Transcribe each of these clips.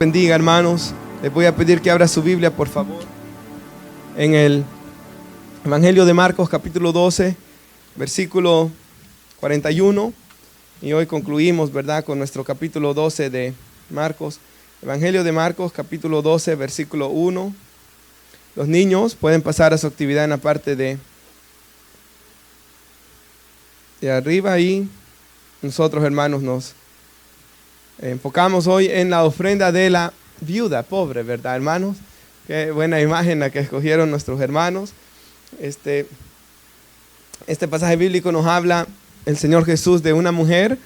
Bendiga, hermanos. Les voy a pedir que abra su Biblia, por favor, en el Evangelio de Marcos, capítulo 12, versículo 41. Y hoy concluimos, ¿verdad?, con nuestro capítulo 12 de Marcos. Evangelio de Marcos, capítulo 12, versículo 1. Los niños pueden pasar a su actividad en la parte de arriba, y nosotros, hermanos, nos enfocamos hoy en la ofrenda de la viuda pobre, ¿verdad, hermanos? Qué buena imagen la que escogieron nuestros hermanos. Este pasaje bíblico nos habla el Señor Jesús de una mujer.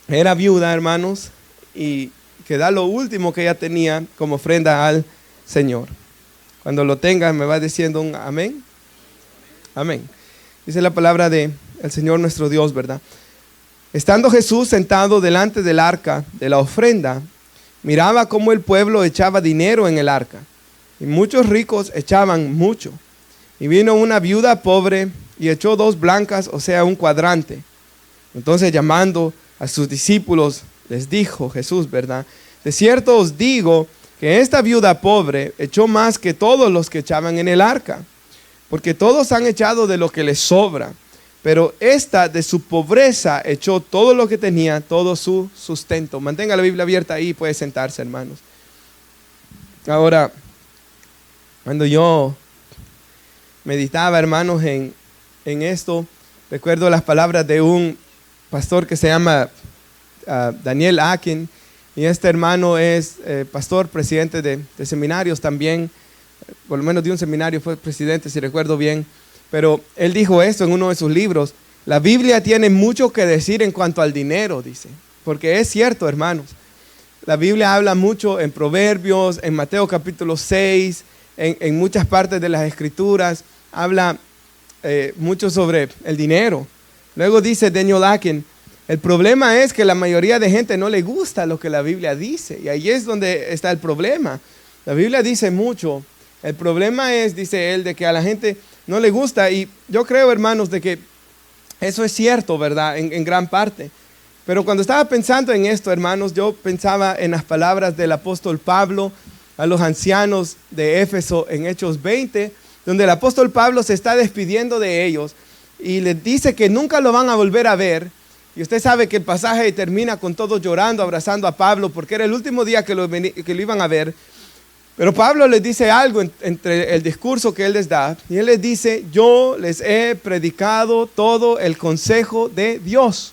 Era viuda, hermanos, y que da lo último que ella tenía como ofrenda al Señor. Cuando lo tengan me va diciendo un amén. Amén. Dice la palabra del Señor nuestro Dios, ¿verdad? Estando Jesús sentado delante del arca de la ofrenda, miraba cómo el pueblo echaba dinero en el arca, y muchos ricos echaban mucho. Y vino una viuda pobre y echó 2 blancas, o sea, un cuadrante. Entonces, llamando a sus discípulos, les dijo Jesús, ¿verdad? De cierto os digo que esta viuda pobre echó más que todos los que echaban en el arca, porque todos han echado de lo que les sobra, pero esta de su pobreza echó todo lo que tenía, todo su sustento. Mantenga la Biblia abierta ahí, puede sentarse, hermanos. Ahora, cuando yo meditaba, hermanos, en esto, recuerdo las palabras de un pastor que se llama Daniel Akin, y este hermano es pastor, presidente de seminarios también, por lo menos de un seminario fue presidente, si recuerdo bien. Pero él dijo esto en uno de sus libros: la Biblia tiene mucho que decir en cuanto al dinero, dice. Porque es cierto, hermanos. La Biblia habla mucho en Proverbios, en Mateo capítulo 6, en muchas partes de las Escrituras. Habla mucho sobre el dinero. Luego dice Daniel Akin: el problema es que la mayoría de gente no le gusta lo que la Biblia dice. Y ahí es donde está el problema. La Biblia dice mucho. El problema es, dice él, de que a la gente no le gusta. Y yo creo, hermanos, de que eso es cierto, ¿verdad? En gran parte. Pero cuando estaba pensando en esto, hermanos, yo pensaba en las palabras del apóstol Pablo a los ancianos de Éfeso en Hechos 20, donde el apóstol Pablo se está despidiendo de ellos y les dice que nunca lo van a volver a ver. Y usted sabe que el pasaje termina con todos llorando, abrazando a Pablo, porque era el último día que lo iban a ver. Pero Pablo les dice algo entre el discurso que él les da, y él les dice: yo les he predicado todo el consejo de Dios,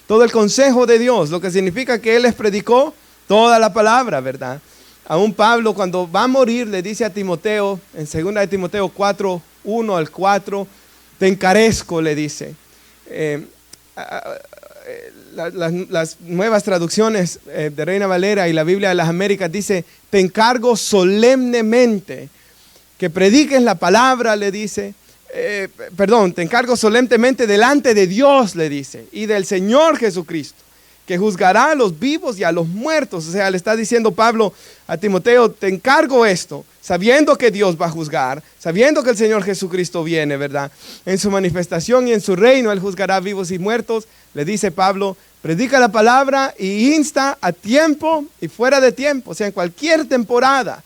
todo el consejo de Dios, lo que significa que él les predicó toda la palabra, ¿verdad? Aún Pablo, cuando va a morir, le dice a Timoteo, en 2 de Timoteo 4, 1 al 4, te encarezco, le dice. Las nuevas traducciones de Reina Valera y la Biblia de las Américas dice: te encargo solemnemente que prediques la palabra, le dice. Te encargo solemnemente delante de Dios, le dice, y del Señor Jesucristo, que juzgará a los vivos y a los muertos. O sea, le está diciendo Pablo a Timoteo: te encargo esto, sabiendo que Dios va a juzgar, sabiendo que el Señor Jesucristo viene, ¿verdad? En su manifestación y en su reino, Él juzgará vivos y muertos. Le dice Pablo: predica la palabra y insta a tiempo y fuera de tiempo, o sea, en cualquier temporada.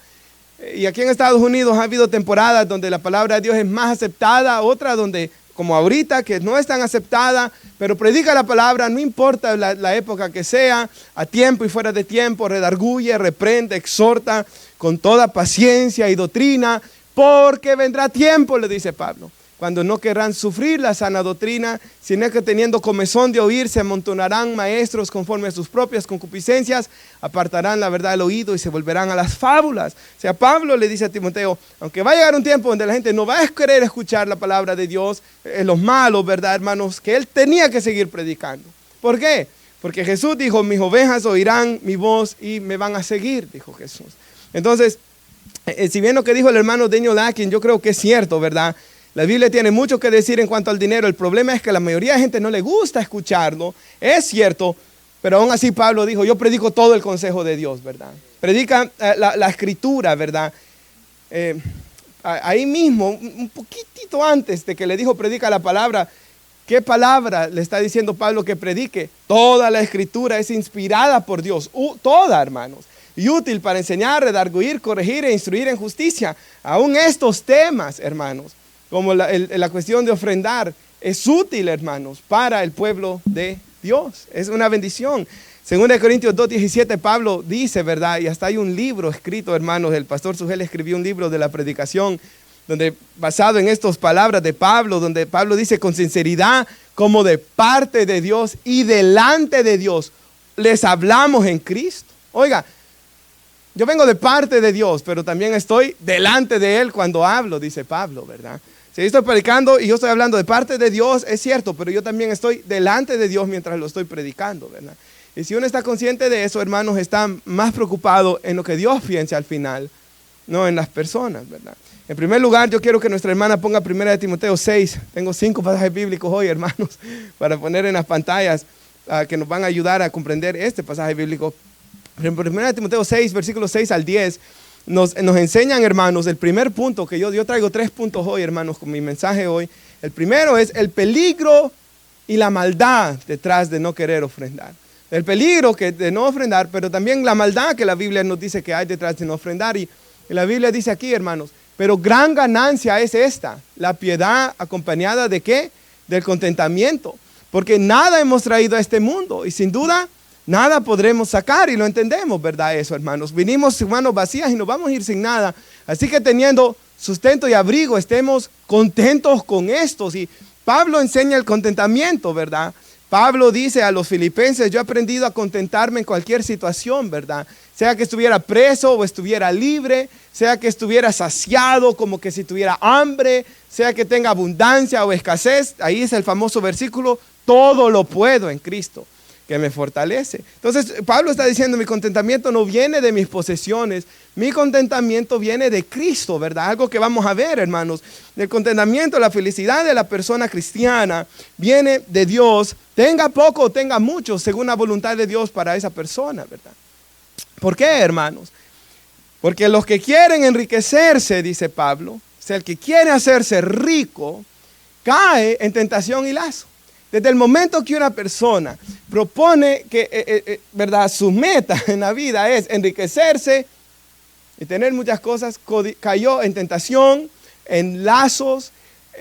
Y aquí en Estados Unidos ha habido temporadas donde la palabra de Dios es más aceptada, otras donde, como ahorita, que no es tan aceptada, pero predica la palabra, no importa la época que sea, a tiempo y fuera de tiempo, redarguye, reprende, exhorta con toda paciencia y doctrina, porque vendrá tiempo, le dice Pablo, cuando no querrán sufrir la sana doctrina, sino que teniendo comezón de oír, se amontonarán maestros conforme a sus propias concupiscencias, apartarán la verdad del oído y se volverán a las fábulas. O sea, Pablo le dice a Timoteo: aunque va a llegar un tiempo donde la gente no va a querer escuchar la palabra de Dios, los malos, ¿verdad, hermanos? Que él tenía que seguir predicando. ¿Por qué? Porque Jesús dijo: mis ovejas oirán mi voz y me van a seguir, dijo Jesús. Entonces, si bien lo que dijo el hermano Daniel Akin, yo creo que es cierto, ¿verdad? La Biblia tiene mucho que decir en cuanto al dinero. El problema es que a la mayoría de gente no le gusta escucharlo. Es cierto, pero aún así Pablo dijo: yo predico todo el consejo de Dios, ¿verdad? Predica la escritura, ¿verdad? Ahí mismo, un poquitito antes de que le dijo predica la palabra, ¿Qué palabra le está diciendo Pablo que predique? Toda la escritura es inspirada por Dios, toda, hermanos, y útil para enseñar, redarguir, corregir e instruir en justicia. Aún estos temas, hermanos, como la cuestión de ofrendar, es útil, hermanos, para el pueblo de Dios. Es una bendición. Según Corintios 2:17, Pablo dice, ¿verdad? Y hasta hay un libro escrito, hermanos, el pastor Sugel escribió un libro de la predicación, donde basado en estas palabras de Pablo, donde Pablo dice con sinceridad, como de parte de Dios y delante de Dios, les hablamos en Cristo. Oiga, yo vengo de parte de Dios, pero también estoy delante de Él cuando hablo, dice Pablo, ¿verdad? Si yo estoy predicando y yo estoy hablando de parte de Dios, es cierto, pero yo también estoy delante de Dios mientras lo estoy predicando, ¿verdad? Y si uno está consciente de eso, hermanos, está más preocupado en lo que Dios piense al final, no en las personas, ¿verdad? En primer lugar, yo quiero que nuestra hermana ponga 1 Timoteo 6. Tengo 5 pasajes bíblicos hoy, hermanos, para poner en las pantallas que nos van a ayudar a comprender este pasaje bíblico. En 1 Timoteo 6, versículos 6 al 10, nos enseñan, hermanos, el primer punto que yo traigo 3 puntos hoy, hermanos, con mi mensaje hoy. El primero es el peligro y la maldad detrás de no querer ofrendar. El peligro de no ofrendar, pero también la maldad que la Biblia nos dice que hay detrás de no ofrendar. Y la Biblia dice aquí, hermanos, pero gran ganancia es esta, la piedad acompañada ¿de qué? Del contentamiento. Porque nada hemos traído a este mundo y sin duda nada podremos sacar y lo entendemos, ¿verdad? Eso, hermanos. Vinimos manos vacías y nos vamos a ir sin nada. Así que teniendo sustento y abrigo, estemos contentos con estos. Y Pablo enseña el contentamiento, ¿verdad? Pablo dice a los filipenses, yo he aprendido a contentarme en cualquier situación, ¿verdad? Sea que estuviera preso o estuviera libre, sea que estuviera saciado, como que si tuviera hambre, sea que tenga abundancia o escasez. Ahí es el famoso versículo, todo lo puedo en Cristo que me fortalece. Entonces Pablo está diciendo, mi contentamiento no viene de mis posesiones, mi contentamiento viene de Cristo, ¿verdad? Algo que vamos a ver, hermanos. El contentamiento, la felicidad de la persona cristiana viene de Dios, tenga poco o tenga mucho, según la voluntad de Dios para esa persona, ¿verdad? ¿Por qué, hermanos? Porque los que quieren enriquecerse, dice Pablo, o sea, el que quiere hacerse rico, cae en tentación y lazo. Desde el momento que una persona propone que, ¿verdad? Su meta en la vida es enriquecerse y tener muchas cosas, cayó en tentación, en lazos,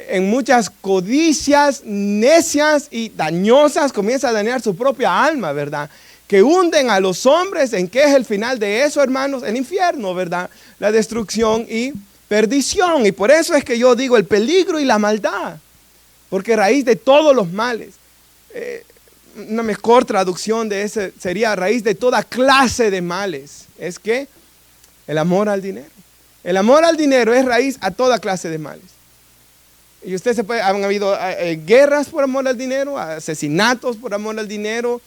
en muchas codicias necias y dañosas, comienza a dañar su propia alma, ¿verdad? Que hunden a los hombres. ¿En qué es el final de eso, hermanos? El infierno, ¿verdad? La destrucción y perdición. Y por eso es que yo digo el peligro y la maldad. Porque raíz de todos los males, una mejor traducción de ese sería raíz de toda clase de males. Es que el amor al dinero. El amor al dinero es raíz a toda clase de males. Y han habido guerras por amor al dinero, asesinatos por amor al dinero,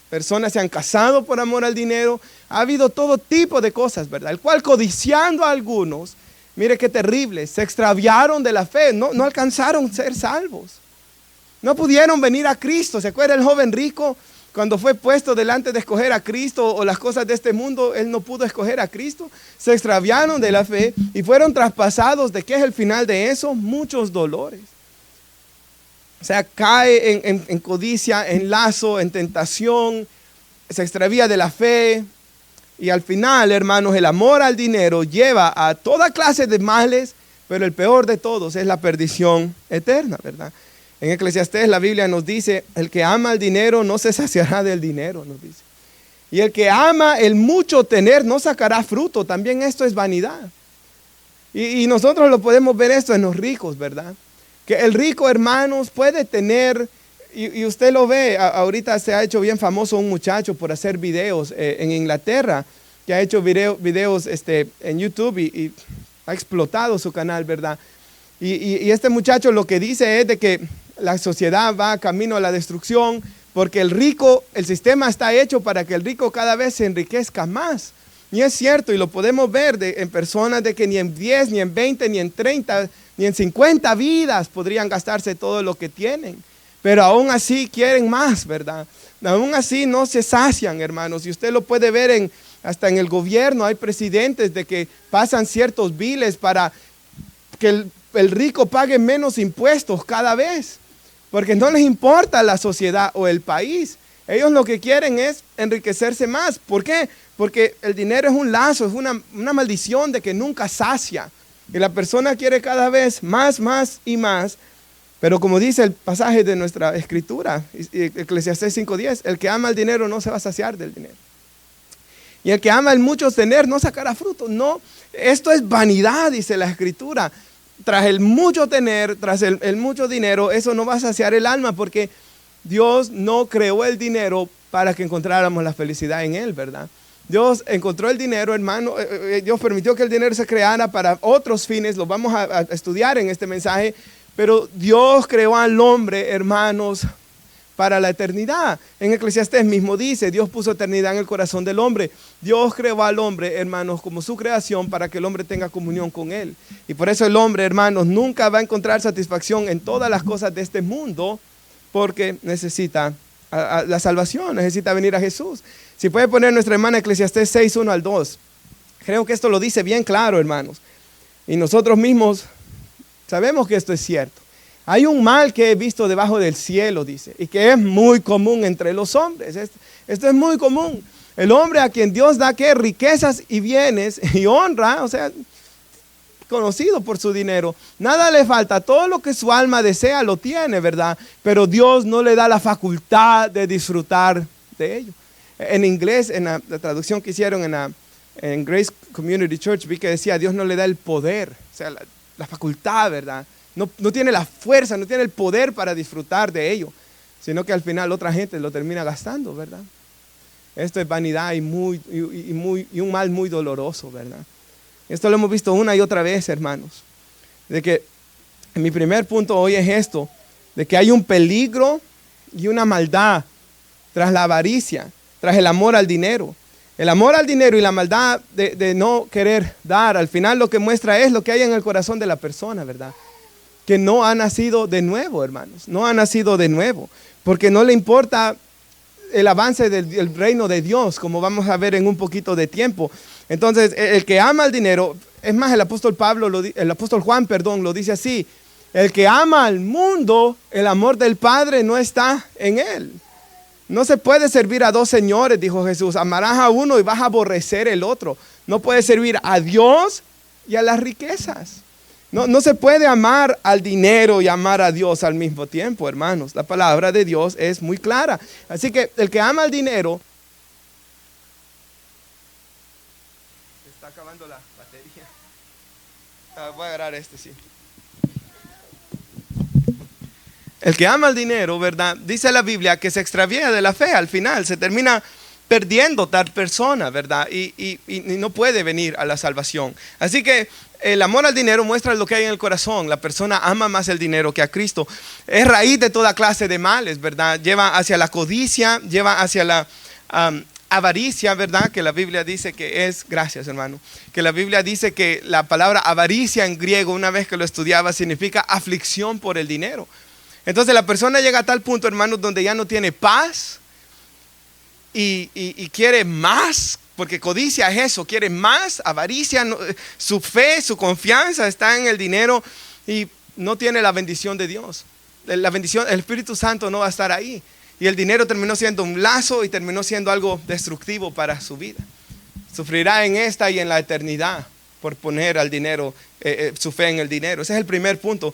personas se han casado por amor al dinero. Ha habido todo tipo de cosas, ¿verdad? El cual codiciando a algunos, mire qué terrible, se extraviaron de la fe, no alcanzaron a ser salvos. No pudieron venir a Cristo. ¿Se acuerda el joven rico? Cuando fue puesto delante de escoger a Cristo o las cosas de este mundo, él no pudo escoger a Cristo. Se extraviaron de la fe y fueron traspasados. ¿De qué es el final de eso? Muchos dolores. O sea, cae en codicia, en lazo, en tentación, se extravía de la fe. Y al final, hermanos, el amor al dinero lleva a toda clase de males, pero el peor de todos es la perdición eterna, ¿verdad? En Eclesiastés la Biblia nos dice, el que ama el dinero no se saciará del dinero, nos dice. Y el que ama el mucho tener no sacará fruto. También esto es vanidad. Y nosotros lo podemos ver esto en los ricos, ¿verdad? Que el rico, hermanos, puede tener, y usted lo ve, ahorita se ha hecho bien famoso un muchacho por hacer videos en Inglaterra, que ha hecho videos en YouTube y ha explotado su canal, ¿verdad? Y este muchacho lo que dice es de que la sociedad va camino a la destrucción porque el sistema está hecho para que el rico cada vez se enriquezca más. Y es cierto, y lo podemos ver en personas de que ni en 10, ni en 20, ni en 30, ni en 50 vidas podrían gastarse todo lo que tienen. Pero aún así quieren más, ¿verdad? Aún así no se sacian, hermanos. Y usted lo puede ver hasta en el gobierno. Hay presidentes de que pasan ciertos biles para que el rico pague menos impuestos cada vez. porque no les importa la sociedad o el país. Ellos lo que quieren es enriquecerse más. ¿Por qué? Porque el dinero es un lazo, es una maldición de que nunca sacia. Y la persona quiere cada vez más, más y más. Pero como dice el pasaje de nuestra escritura, Eclesiastés 5:10, el que ama el dinero no se va a saciar del dinero. Y el que ama el mucho tener no sacará fruto. No, esto es vanidad, dice la escritura. Tras el mucho tener, tras el mucho dinero, eso no va a saciar el alma, porque Dios no creó el dinero para que encontráramos la felicidad en él, ¿verdad? Dios encontró el dinero, hermano. Dios permitió que el dinero se creara para otros fines. Lo vamos a estudiar en este mensaje. Pero Dios creó al hombre, hermanos, para la eternidad. En Eclesiastés mismo dice, Dios puso eternidad en el corazón del hombre. Dios creó al hombre, hermanos, como su creación para que el hombre tenga comunión con él. Y por eso el hombre, hermanos, nunca va a encontrar satisfacción en todas las cosas de este mundo, porque necesita la salvación, necesita venir a Jesús. Si puede poner nuestra hermana Eclesiastés 6, 1 al 2. Creo que esto lo dice bien claro, hermanos. Y nosotros mismos sabemos que esto es cierto. Hay un mal que he visto debajo del cielo, dice, y que es muy común entre los hombres. Esto es muy común. El hombre a quien Dios da ¿qué? Riquezas y bienes y honra, o sea, conocido por su dinero. Nada le falta, todo lo que su alma desea lo tiene, ¿verdad? Pero Dios no le da la facultad de disfrutar de ello. En inglés, en la traducción que hicieron en Grace Community Church, vi que decía, Dios no le da el poder, o sea, la facultad, ¿verdad? No tiene la fuerza, no tiene el poder para disfrutar de ello, sino que al final otra gente lo termina gastando, ¿verdad? Esto es vanidad y un mal muy doloroso, ¿verdad? Esto lo hemos visto una y otra vez, hermanos. De que mi primer punto hoy es esto, de que hay un peligro y una maldad tras la avaricia, tras el amor al dinero. El amor al dinero y la maldad de no querer dar, al final lo que muestra es lo que hay en el corazón de la persona, ¿verdad? Que no ha nacido de nuevo, hermanos. No ha nacido de nuevo, porque no le importa el avance del reino de Dios, como vamos a ver en un poquito de tiempo. Entonces, el que ama el dinero, es más, el apóstol Juan, lo dice así: el que ama al mundo, el amor del Padre no está en él. No se puede servir a dos señores, dijo Jesús. Amarás a uno y vas a aborrecer el otro. No puedes servir a Dios y a las riquezas. No se puede amar al dinero y amar a Dios al mismo tiempo, hermanos. La palabra de Dios es muy clara. Así que el que ama al dinero... Se está acabando la batería. Voy a agarrar sí. El que ama el dinero, ¿verdad? Dice la Biblia que se extravía de la fe al final. Se termina perdiendo tal persona, ¿verdad? Y no puede venir a la salvación. Así que el amor al dinero muestra lo que hay en el corazón. La persona ama más el dinero que a Cristo. Es raíz de toda clase de males, ¿verdad? Lleva hacia la codicia, lleva hacia la avaricia, ¿verdad? Que la Biblia dice que es, gracias hermano, que la Biblia dice que la palabra avaricia en griego, una vez que lo estudiaba, significa aflicción por el dinero. Entonces la persona llega a tal punto, hermanos, donde ya no tiene paz y quiere más, porque codicia es eso, quiere más, avaricia, su fe, su confianza está en el dinero y no tiene la bendición de Dios. La bendición, el Espíritu Santo no va a estar ahí. Y el dinero terminó siendo un lazo y terminó siendo algo destructivo para su vida. Sufrirá en esta y en la eternidad por poner al dinero, su fe en el dinero. Ese es el primer punto.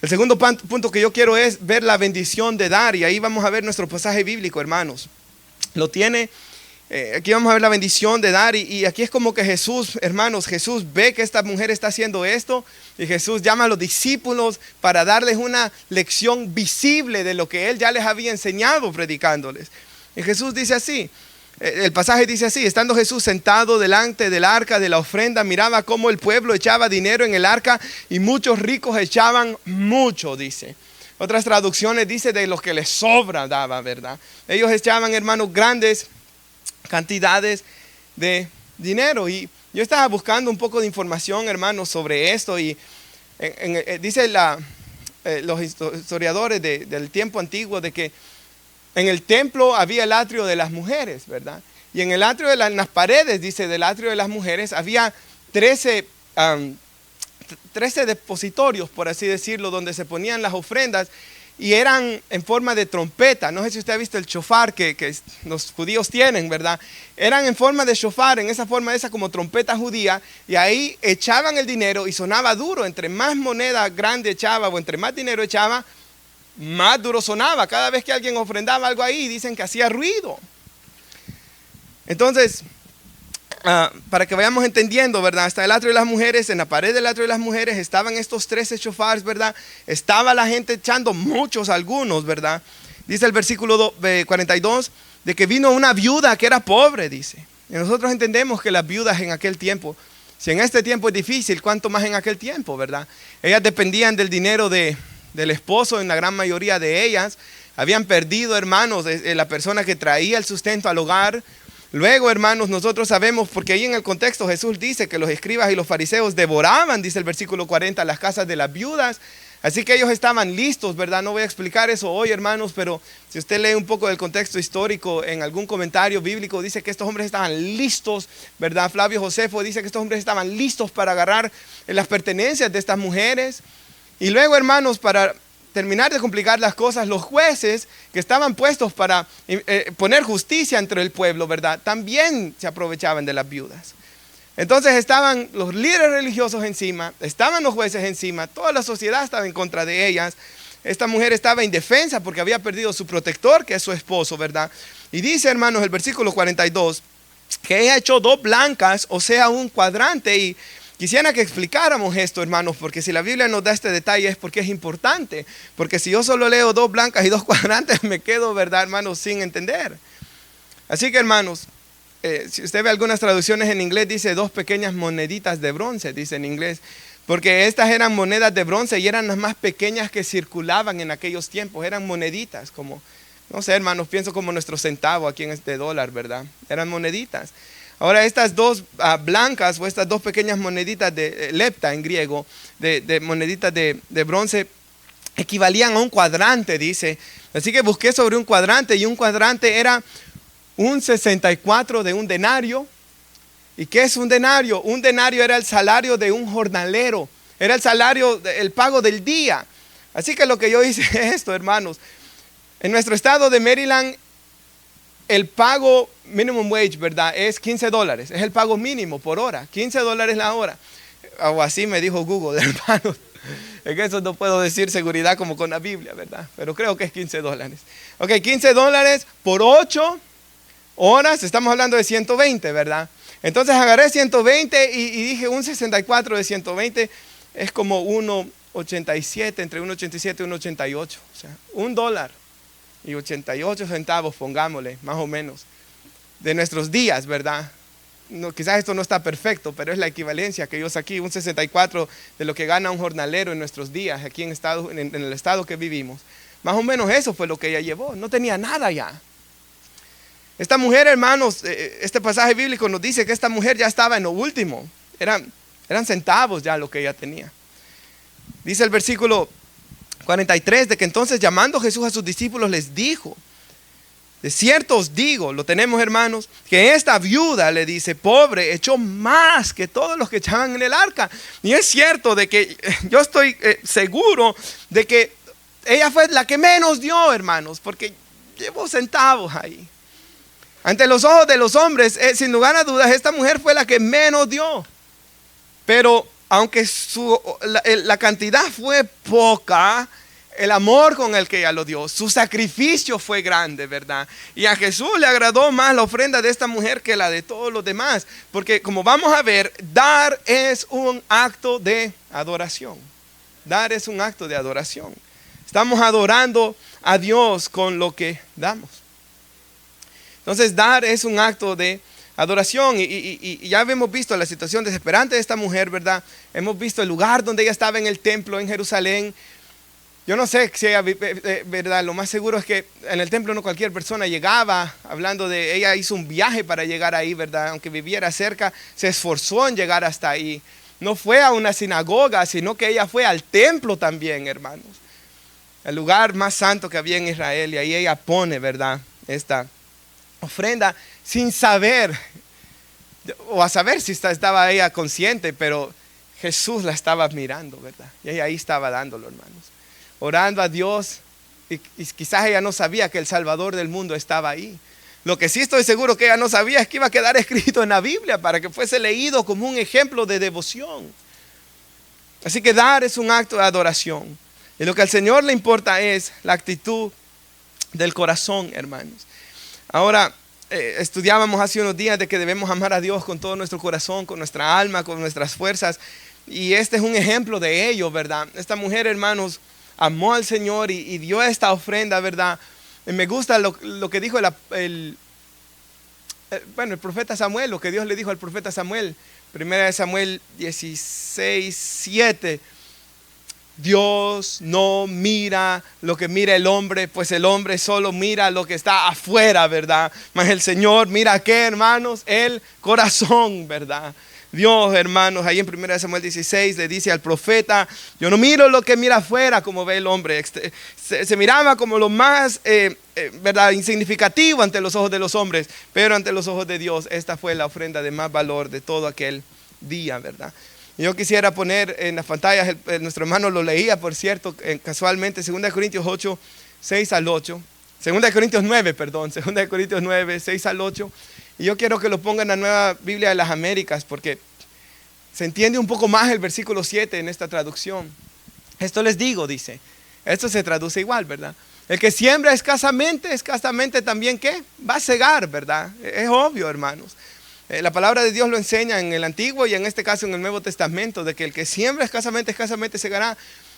El segundo punto que yo quiero es ver la bendición de dar. Y ahí vamos a ver nuestro pasaje bíblico, hermanos. Lo tiene, aquí vamos a ver la bendición de dar. Y aquí es como que Jesús, hermanos, Jesús ve que esta mujer está haciendo esto. Y Jesús llama a los discípulos para darles una lección visible de lo que Él ya les había enseñado predicándoles. Y Jesús dice así. El pasaje dice así: estando Jesús sentado delante del arca de la ofrenda, miraba cómo el pueblo echaba dinero en el arca y muchos ricos echaban mucho, dice. Otras traducciones dice de los que les sobra daba, ¿verdad? Ellos echaban, hermanos, grandes cantidades de dinero. Y yo estaba buscando un poco de información, hermanos, sobre esto. Y dice los historiadores del tiempo antiguo de que en el templo había el atrio de las mujeres, ¿verdad? Y en el atrio en las paredes, dice, del atrio de las mujeres había 13 depositorios, por así decirlo, donde se ponían las ofrendas. y eran en forma de trompeta. No sé si usted ha visto el shofar que los judíos tienen, ¿verdad? Eran en forma de shofar, en esa forma esa como trompeta judía, y ahí echaban el dinero y sonaba duro. Entre más moneda grande echaba o entre más dinero echaba, más duro sonaba. Cada vez que alguien ofrendaba algo ahí, dicen que hacía ruido. Entonces, para que vayamos entendiendo, ¿verdad? Hasta el atrio de las mujeres, en la pared del atrio de las mujeres estaban estos 13 shofars, ¿verdad? Estaba la gente echando muchos, algunos, ¿verdad? Dice el versículo 42, de que vino una viuda que era pobre, dice. Y nosotros entendemos que las viudas en aquel tiempo, si en este tiempo es difícil, ¿cuánto más en aquel tiempo, verdad? Ellas dependían del dinero del esposo, en la gran mayoría de ellas. Habían perdido, hermanos, la persona que traía el sustento al hogar. Luego, hermanos, nosotros sabemos, porque ahí en el contexto Jesús dice que los escribas y los fariseos devoraban, dice el versículo 40, las casas de las viudas. Así que ellos estaban listos, ¿verdad? No voy a explicar eso hoy, hermanos, pero si usted lee un poco del contexto histórico en algún comentario bíblico, dice que estos hombres estaban listos, ¿verdad? Flavio Josefo dice que estos hombres estaban listos para agarrar las pertenencias de estas mujeres. Y luego, hermanos, para terminar de complicar las cosas, los jueces que estaban puestos para poner justicia entre el pueblo, ¿verdad? También se aprovechaban de las viudas. Entonces estaban los líderes religiosos encima, estaban los jueces encima, toda la sociedad estaba en contra de ellas. Esta mujer estaba indefensa porque había perdido su protector, que es su esposo, ¿verdad? Y dice, hermanos, el versículo 42, que ella echó 2 blancas, o sea, un cuadrante. Y quisiera que explicáramos esto, hermanos, porque si la Biblia nos da este detalle es porque es importante. Porque si yo solo leo 2 blancas y 2 cuadrantes, me quedo, ¿verdad, hermanos, sin entender? Así que, hermanos, si usted ve algunas traducciones en inglés, dice 2 pequeñas moneditas de bronce, dice en inglés. Porque estas eran monedas de bronce y eran las más pequeñas que circulaban en aquellos tiempos. Eran moneditas, como, no sé, hermanos, pienso como nuestro centavo aquí en este dólar, ¿verdad? Eran moneditas. Ahora estas 2 blancas o estas 2 pequeñas moneditas de lepta en griego, de moneditas de bronce, equivalían a un cuadrante, dice. Así que busqué sobre un cuadrante y un cuadrante era un 64 de un denario. ¿Y qué es un denario? Un denario era el salario de un jornalero, era el salario, el pago del día. Así que lo que yo hice es esto, hermanos. En nuestro estado de Maryland, el pago minimum wage, ¿verdad? Es $15. Es el pago mínimo por hora, $15 la hora. O así me dijo Google, hermanos. Es que eso no puedo decir seguridad como con la Biblia, ¿verdad? Pero creo que es $15. Ok, $15 por 8 horas, estamos hablando de 120, ¿verdad? Entonces agarré 120 y dije un 64 de 120 es como 1.87, entre 1.87 y 1.88. O sea, $1 y 88 centavos, pongámosle, más o menos, de nuestros días, ¿verdad? No, quizás esto no está perfecto, pero es la equivalencia que yo saqué, un 64 de lo que gana un jornalero en nuestros días, aquí en el estado que vivimos. Más o menos eso fue lo que ella llevó, no tenía nada ya. Esta mujer, hermanos, este pasaje bíblico nos dice que esta mujer ya estaba en lo último. Eran centavos ya lo que ella tenía. Dice el versículo 43 de que entonces llamando Jesús a sus discípulos les dijo: de cierto os digo, lo tenemos, hermanos, que esta viuda, le dice, pobre, echó más que todos los que echaban en el arca. Y es cierto de que yo estoy seguro de que ella fue la que menos dio, hermanos, porque llevó centavos ahí. Ante los ojos de los hombres, sin lugar a dudas, esta mujer fue la que menos dio. Pero aunque la cantidad fue poca, el amor con el que ella lo dio, su sacrificio fue grande, ¿verdad? Y a Jesús le agradó más la ofrenda de esta mujer que la de todos los demás. Porque como vamos a ver, dar es un acto de adoración. Dar es un acto de adoración. Estamos adorando a Dios con lo que damos. Entonces dar es un acto de adoración y ya hemos visto la situación desesperante de esta mujer, ¿verdad? Hemos visto el lugar donde ella estaba en el templo en Jerusalén. Yo no sé si ella, ¿verdad? Lo más seguro es que en el templo no cualquier persona llegaba, hablando de, ella hizo un viaje para llegar ahí, ¿verdad? Aunque viviera cerca, se esforzó en llegar hasta ahí. No fue a una sinagoga, sino que ella fue al templo también, hermanos. El lugar más santo que había en Israel, y ahí ella pone, ¿verdad? Esta ofrenda sin saber, o a saber si estaba ella consciente, pero Jesús la estaba mirando, ¿verdad? Y ella ahí estaba dándolo, hermanos. Orando a Dios y quizás ella no sabía que el Salvador del mundo estaba ahí. Lo que sí estoy seguro que ella no sabía es que iba a quedar escrito en la Biblia para que fuese leído como un ejemplo de devoción. Así que dar es un acto de adoración. Y lo que al Señor le importa es la actitud del corazón, hermanos. Ahora, estudiábamos hace unos días de que debemos amar a Dios con todo nuestro corazón, con nuestra alma, con nuestras fuerzas. Y este es un ejemplo de ello, ¿verdad? Esta mujer, hermanos, amó al Señor y dio esta ofrenda, ¿verdad? Y me gusta lo que dijo el profeta Samuel, lo que Dios le dijo al profeta Samuel. Primera de Samuel 16:7. Dios no mira lo que mira el hombre, pues el hombre solo mira lo que está afuera, ¿verdad? Mas el Señor mira ¿qué, hermanos? El corazón, ¿verdad? Dios, hermanos, ahí en 1 Samuel 16 le dice al profeta: yo no miro lo que mira afuera como ve el hombre. Se miraba como lo más ¿verdad? Insignificativo ante los ojos de los hombres, pero ante los ojos de Dios esta fue la ofrenda de más valor de todo aquel día, ¿verdad? Yo quisiera poner en las pantallas, nuestro hermano lo leía, por cierto, casualmente, 2 Corintios 8, 6 al 8. 2 Corintios 9, perdón, 2 Corintios 9, 6 al 8. Y yo quiero que lo pongan en la Nueva Biblia de las Américas, porque se entiende un poco más el versículo 7 en esta traducción. Esto les digo, dice, esto se traduce igual, ¿verdad? El que siembra escasamente también, ¿qué? Va a cegar, ¿verdad? Es obvio, hermanos. La palabra de Dios lo enseña en el Antiguo y en este caso en el Nuevo Testamento, de que el que siembra escasamente segará.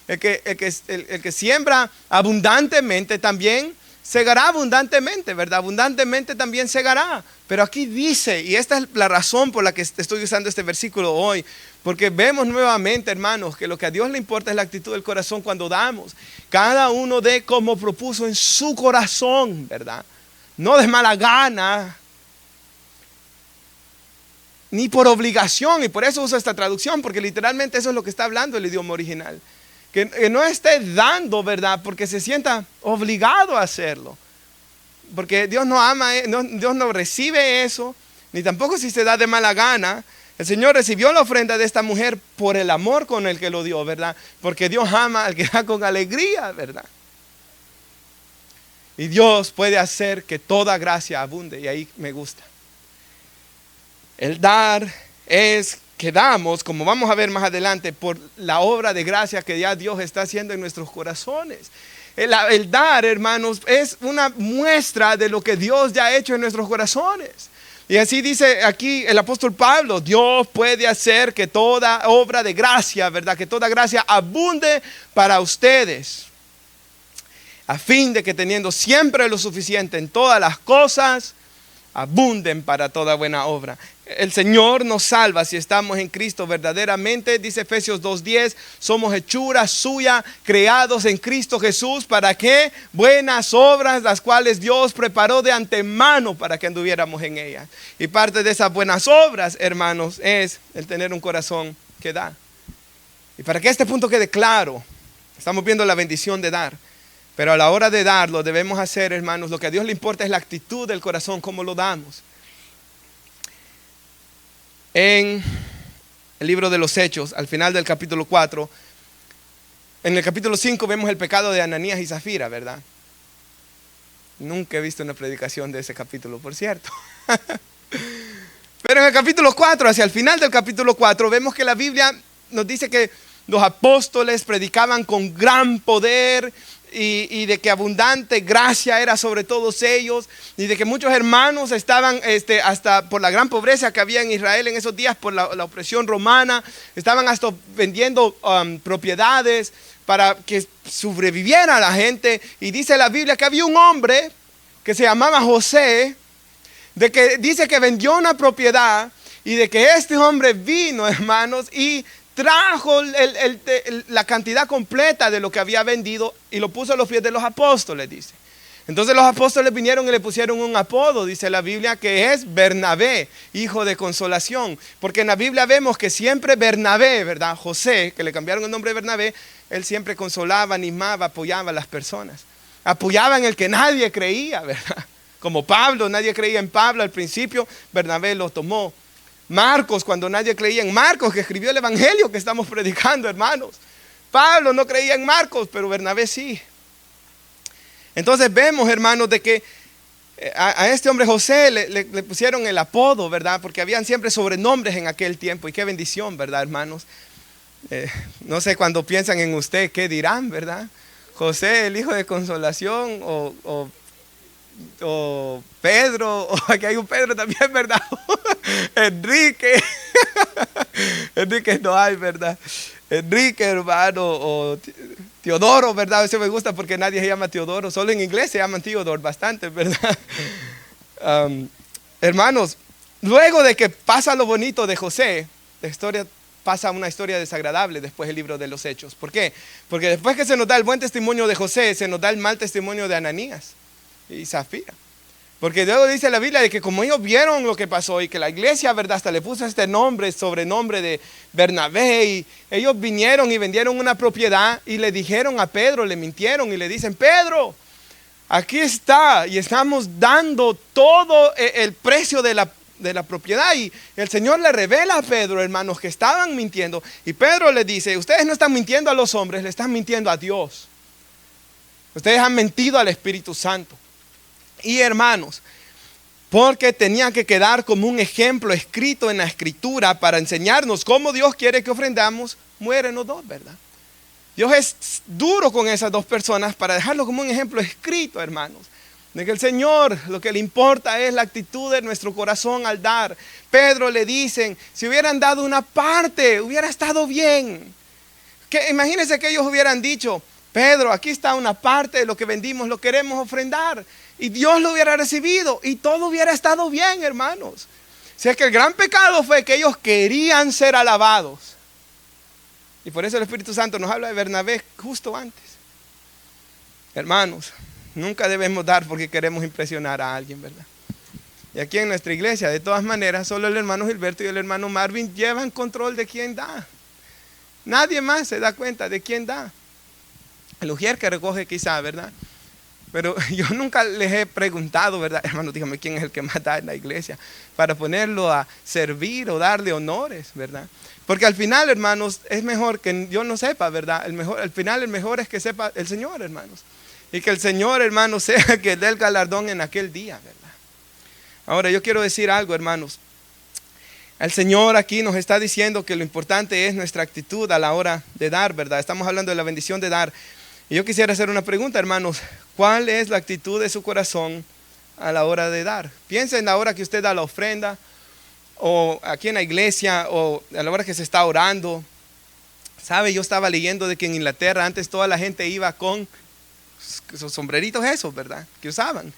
El que siembra abundantemente también segará abundantemente, ¿verdad? Abundantemente también segará. Pero aquí dice, y esta es la razón por la que estoy usando este versículo hoy, porque vemos nuevamente, hermanos, que lo que a Dios le importa es la actitud del corazón cuando damos. Cada uno dé como propuso en su corazón, ¿verdad? No de mala gana, ni por obligación, y por eso uso esta traducción, porque literalmente eso es lo que está hablando el idioma original. Que no esté dando, ¿verdad? Porque se sienta obligado a hacerlo. Porque Dios no ama, Dios no recibe eso, ni tampoco si se da de mala gana. El Señor recibió la ofrenda de esta mujer por el amor con el que lo dio, ¿verdad? Porque Dios ama al que da con alegría, ¿verdad? Y Dios puede hacer que toda gracia abunde, y ahí me gusta. El dar es que damos, como vamos a ver más adelante, por la obra de gracia que ya Dios está haciendo en nuestros corazones. El dar, hermanos, es una muestra de lo que Dios ya ha hecho en nuestros corazones. Y así dice aquí el apóstol Pablo: Dios puede hacer que toda obra de gracia, ¿verdad? Que toda gracia abunde para ustedes, a fin de que teniendo siempre lo suficiente en todas las cosas, abunden para toda buena obra. El Señor nos salva si estamos en Cristo verdaderamente. Dice Efesios 2:10, somos hechura suya, creados en Cristo Jesús. ¿Para qué? Buenas obras, las cuales Dios preparó de antemano para que anduviéramos en ellas. Y parte de esas buenas obras, hermanos, es el tener un corazón que da. Y para que este punto quede claro, estamos viendo la bendición de dar. Pero a la hora de darlo debemos hacer, hermanos, lo que a Dios le importa es la actitud del corazón, cómo lo damos. En el libro de los Hechos, al final del capítulo 4, en el capítulo 5 vemos el pecado de Ananías y Zafira, ¿verdad? Nunca he visto una predicación de ese capítulo, por cierto. Pero en el capítulo 4, hacia el final del capítulo 4, vemos que la Biblia nos dice que los apóstoles predicaban con gran poder y de que abundante gracia era sobre todos ellos, y de que muchos hermanos estaban hasta por la gran pobreza que había en Israel en esos días, por la opresión romana, estaban hasta vendiendo propiedades para que sobreviviera la gente. Y dice la Biblia que había un hombre que se llamaba José, de que dice que vendió una propiedad, y de que este hombre vino, hermanos, y trajo la cantidad completa de lo que había vendido y lo puso a los pies de los apóstoles, dice. Entonces los apóstoles vinieron y le pusieron un apodo, dice la Biblia, que es Bernabé, hijo de consolación. Porque en la Biblia vemos que siempre Bernabé, ¿verdad? José, que le cambiaron el nombre de Bernabé, él siempre consolaba, animaba, apoyaba a las personas. Apoyaba en el que nadie creía, ¿verdad? Como Pablo, nadie creía en Pablo al principio, Bernabé lo tomó. Marcos, cuando nadie creía en Marcos, que escribió el evangelio que estamos predicando, hermanos. Pablo no creía en Marcos, pero Bernabé sí. Entonces vemos, hermanos, de que a este hombre José le pusieron el apodo, ¿verdad? Porque habían siempre sobrenombres en aquel tiempo. Y qué bendición, ¿verdad, hermanos? No sé, cuando piensan en usted, ¿qué dirán, verdad? José, el hijo de consolación, o Pedro, o aquí hay un Pedro también, ¿verdad? Enrique. Enrique no hay, ¿verdad? Enrique, hermano, o Teodoro, ¿verdad? Eso me gusta porque nadie se llama Teodoro. Solo en inglés se llaman Teodoro bastante, ¿verdad? Hermanos, luego de que pasa lo bonito de José, la historia pasa una historia desagradable después del libro de los Hechos. ¿Por qué? Porque después que se nos da el buen testimonio de José, se nos da el mal testimonio de Ananías y Zafira. Porque luego dice la Biblia de que como ellos vieron lo que pasó y que la iglesia, ¿verdad? Hasta le puso este nombre, sobrenombre de Bernabé, y ellos vinieron y vendieron una propiedad y le dijeron a Pedro, le mintieron y le dicen: Pedro, aquí está, y estamos dando todo el precio de la propiedad. Y el Señor le revela a Pedro, hermanos, que estaban mintiendo. Y Pedro le dice: ustedes no están mintiendo a los hombres, le están mintiendo a Dios. Ustedes han mentido al Espíritu Santo. Y hermanos, porque tenía que quedar como un ejemplo escrito en la Escritura para enseñarnos cómo Dios quiere que ofrendamos, mueren los dos, ¿verdad? Dios es duro con esas dos personas para dejarlo como un ejemplo escrito, hermanos. De que el Señor, lo que le importa es la actitud de nuestro corazón al dar. Pedro le dicen: si hubieran dado una parte, hubiera estado bien. Imagínense que ellos hubieran dicho: Pedro, aquí está una parte de lo que vendimos, lo queremos ofrendar. Y Dios lo hubiera recibido y todo hubiera estado bien, hermanos. O sea que el gran pecado fue que ellos querían ser alabados. Y por eso el Espíritu Santo nos habla de Bernabé justo antes. Hermanos, nunca debemos dar porque queremos impresionar a alguien, ¿verdad? Y aquí en nuestra iglesia, de todas maneras, solo el hermano Gilberto y el hermano Marvin llevan control de quién da. Nadie más se da cuenta de quién da. El ujier que recoge quizá, ¿verdad? Pero yo nunca les he preguntado, ¿verdad? Hermano, dígame quién es el que más da en la iglesia, para ponerlo a servir o darle honores, ¿verdad? Porque al final, hermanos, es mejor que yo no sepa, ¿verdad? Al final el mejor es que sepa el Señor, hermanos. Y que el Señor, hermanos, sea que dé el galardón en aquel día, ¿verdad? Ahora yo quiero decir algo, hermanos. El Señor aquí nos está diciendo que lo importante es nuestra actitud a la hora de dar, ¿verdad? Estamos hablando de la bendición de dar. Y yo quisiera hacer una pregunta, hermanos. ¿Cuál es la actitud de su corazón a la hora de dar? Piensa en la hora que usted da la ofrenda, o aquí en la iglesia, o a la hora que se está orando. ¿Sabe? Yo estaba leyendo de que en Inglaterra antes toda la gente iba con esos sombreritos esos, ¿verdad? Que usaban.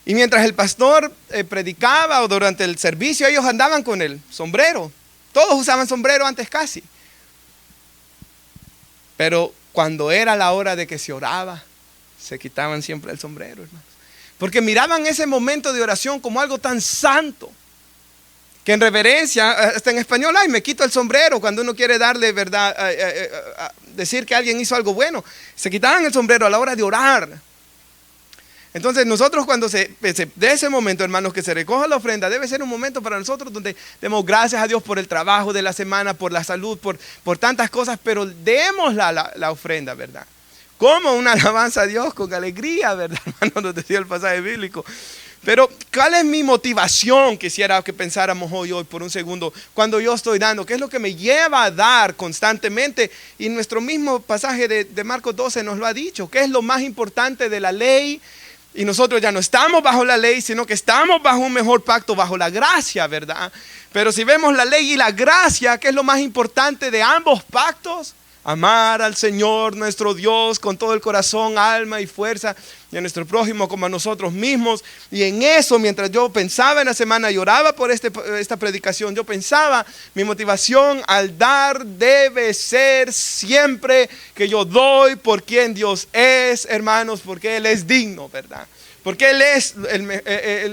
Y mientras el pastor predicaba o durante el servicio, ellos andaban con el sombrero. Todos usaban sombrero antes casi. Pero cuando era la hora de que se oraba, se quitaban siempre el sombrero, hermanos. Porque miraban ese momento de oración como algo tan santo, que en reverencia, hasta en español, ay, me quito el sombrero cuando uno quiere darle, ¿verdad? Decir que alguien hizo algo bueno. Se quitaban el sombrero a la hora de orar. Entonces nosotros cuando de ese momento, hermanos, que se recoja la ofrenda, debe ser un momento para nosotros donde demos gracias a Dios por el trabajo de la semana, por la salud, por tantas cosas, pero demos la ofrenda, ¿verdad? Como una alabanza a Dios con alegría, ¿verdad? Hermano, nos decía el pasaje bíblico. Pero ¿cuál es mi motivación? Quisiera que pensáramos hoy por un segundo, cuando yo estoy dando, ¿qué es lo que me lleva a dar constantemente? Y nuestro mismo pasaje de Marcos 12 nos lo ha dicho. ¿Qué es lo más importante de la ley? Y nosotros ya no estamos bajo la ley, sino que estamos bajo un mejor pacto, bajo la gracia, ¿verdad? Pero si vemos la ley y la gracia, ¿qué es lo más importante de ambos pactos? Amar al Señor nuestro Dios con todo el corazón, alma y fuerza, y a nuestro prójimo como a nosotros mismos. Y en eso, mientras yo pensaba en la semana y oraba por esta predicación, yo pensaba, mi motivación al dar debe ser siempre que yo doy por quien Dios es, hermanos, porque Él es digno, ¿verdad? Porque Él es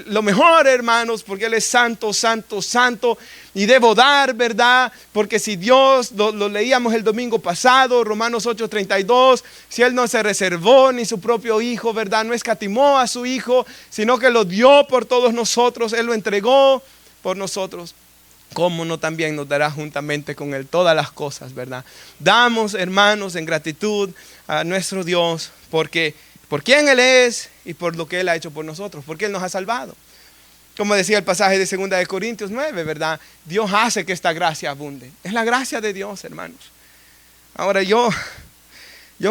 lo mejor, hermanos, porque Él es santo, santo, santo. Y debo dar, ¿verdad? Porque si Dios, lo leíamos el domingo pasado, Romanos 8:32, si Él no se reservó ni su propio Hijo, ¿verdad? No escatimó a su Hijo, sino que lo dio por todos nosotros, Él lo entregó por nosotros. ¿Cómo no también nos dará juntamente con Él todas las cosas, ¿verdad? Damos, hermanos, en gratitud a nuestro Dios, porque por quién Él es y por lo que Él ha hecho por nosotros, porque Él nos ha salvado. Como decía el pasaje de 2 de Corintios 9, ¿verdad? Dios hace que esta gracia abunde. Es la gracia de Dios, hermanos. Ahora yo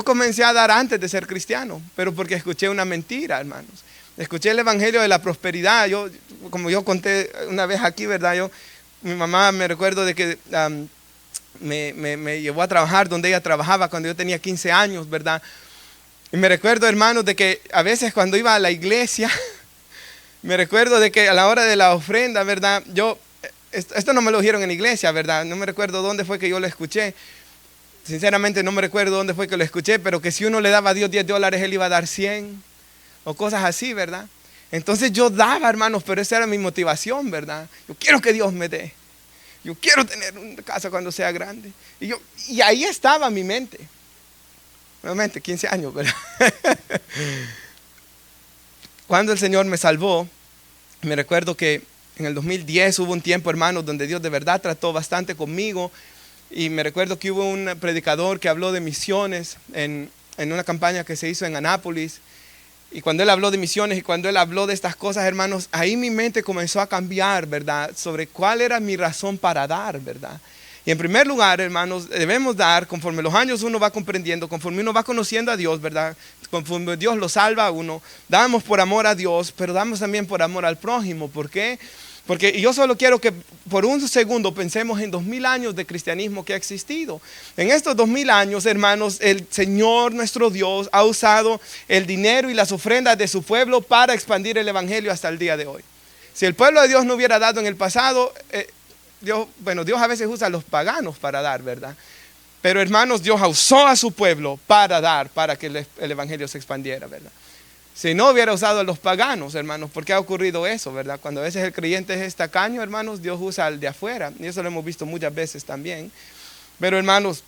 comencé a dar antes de ser cristiano, pero porque escuché una mentira, hermanos. Escuché el evangelio de la prosperidad. Como yo conté una vez aquí, ¿verdad? Mi mamá, me recuerdo de que me llevó a trabajar donde ella trabajaba cuando yo tenía 15 años, ¿verdad? Y me recuerdo, hermanos, de que a veces cuando iba a la iglesia, me recuerdo de que a la hora de la ofrenda, ¿verdad? Esto no me lo dijeron en la iglesia, ¿verdad? No me recuerdo dónde fue que yo lo escuché. Sinceramente no me recuerdo dónde fue que lo escuché, pero que si uno le daba a Dios $10, Él iba a dar 100 o cosas así, ¿verdad? Entonces yo daba, hermanos, pero esa era mi motivación, ¿verdad? Yo quiero que Dios me dé. Yo quiero tener una casa cuando sea grande. Y ahí estaba mi mente. Nuevamente, 15 años, ¿verdad? Cuando el Señor me salvó, me recuerdo que en el 2010 hubo un tiempo, hermanos, donde Dios de verdad trató bastante conmigo. Y me recuerdo que hubo un predicador que habló de misiones en una campaña que se hizo en Anápolis. Y cuando él habló de misiones y cuando él habló de estas cosas, hermanos, ahí mi mente comenzó a cambiar, ¿verdad? Sobre cuál era mi razón para dar, ¿verdad? Y en primer lugar, hermanos, debemos dar conforme los años uno va comprendiendo, conforme uno va conociendo a Dios, ¿verdad? Conforme Dios lo salva a uno, damos por amor a Dios, pero damos también por amor al prójimo. ¿Por qué? Porque yo solo quiero que por un segundo pensemos en 2000 años de cristianismo que ha existido. En estos 2000 años, hermanos, el Señor nuestro Dios ha usado el dinero y las ofrendas de su pueblo para expandir el evangelio hasta el día de hoy. Si el pueblo de Dios no hubiera dado en el pasado, Dios a veces usa a los paganos para dar, ¿verdad? Pero hermanos, Dios usó a su pueblo para dar, para que el evangelio se expandiera, ¿verdad? Si no hubiera usado a los paganos, hermanos, ¿por qué ha ocurrido eso, verdad? Cuando a veces el creyente es tacaño, hermanos, Dios usa al de afuera. Y eso lo hemos visto muchas veces también. Pero hermanos,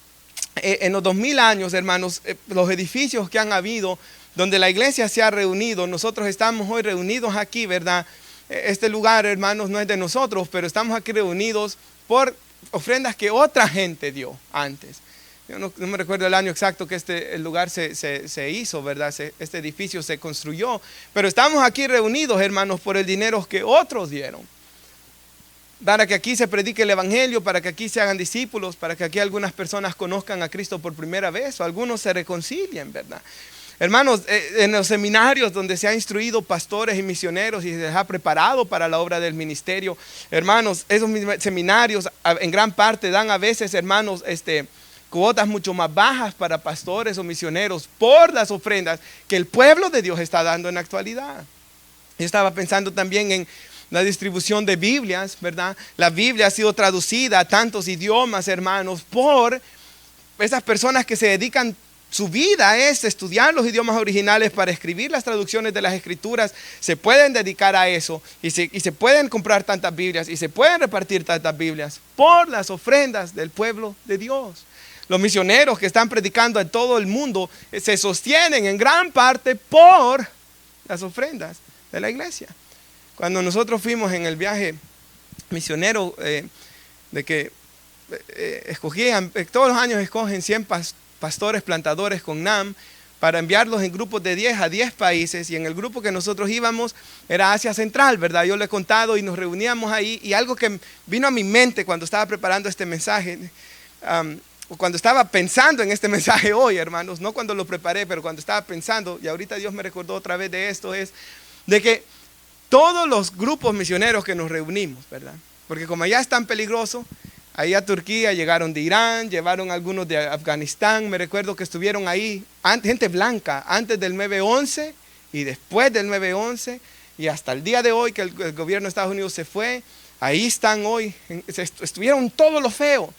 en los 2000 años, hermanos, los edificios que han habido, donde la iglesia se ha reunido, nosotros estamos hoy reunidos aquí, ¿verdad? Este lugar, hermanos, no es de nosotros, pero estamos aquí reunidos por ofrendas que otra gente dio antes. Yo no me recuerdo el año exacto que el lugar se hizo, ¿verdad? Este edificio se construyó. Pero estamos aquí reunidos, hermanos, por el dinero que otros dieron. Para que aquí se predique el evangelio, para que aquí se hagan discípulos, para que aquí algunas personas conozcan a Cristo por primera vez o algunos se reconcilien, ¿verdad? Hermanos, en los seminarios donde se ha instruido pastores y misioneros y se les ha preparado para la obra del ministerio, hermanos, esos seminarios en gran parte dan a veces, hermanos, cuotas mucho más bajas para pastores o misioneros por las ofrendas que el pueblo de Dios está dando en la actualidad. Yo estaba pensando también en la distribución de Biblias, ¿verdad? La Biblia ha sido traducida a tantos idiomas, hermanos, por esas personas que se dedican su vida a estudiar los idiomas originales para escribir las traducciones de las escrituras. Se pueden dedicar a eso y se pueden comprar tantas Biblias y se pueden repartir tantas Biblias por las ofrendas del pueblo de Dios. Los misioneros que están predicando en todo el mundo se sostienen en gran parte por las ofrendas de la iglesia. Cuando nosotros fuimos en el viaje misionero, de que escogían, todos los años escogen 100 pastores plantadores con NAM para enviarlos en grupos de 10 a 10 países, y en el grupo que nosotros íbamos era Asia Central, ¿verdad? Yo le he contado y nos reuníamos ahí, y algo que vino a mi mente cuando estaba preparando este mensaje, cuando estaba pensando en este mensaje hoy, hermanos, no cuando lo preparé, pero cuando estaba pensando, y ahorita Dios me recordó otra vez de esto, es de que todos los grupos misioneros que nos reunimos, ¿verdad? Porque como allá es tan peligroso, ahí a Turquía llegaron de Irán, llevaron algunos de Afganistán, me recuerdo que estuvieron ahí, gente blanca, antes del 9/11 y después del 9/11, y hasta el día de hoy que el gobierno de Estados Unidos se fue, ahí están hoy, estuvieron todo lo feo.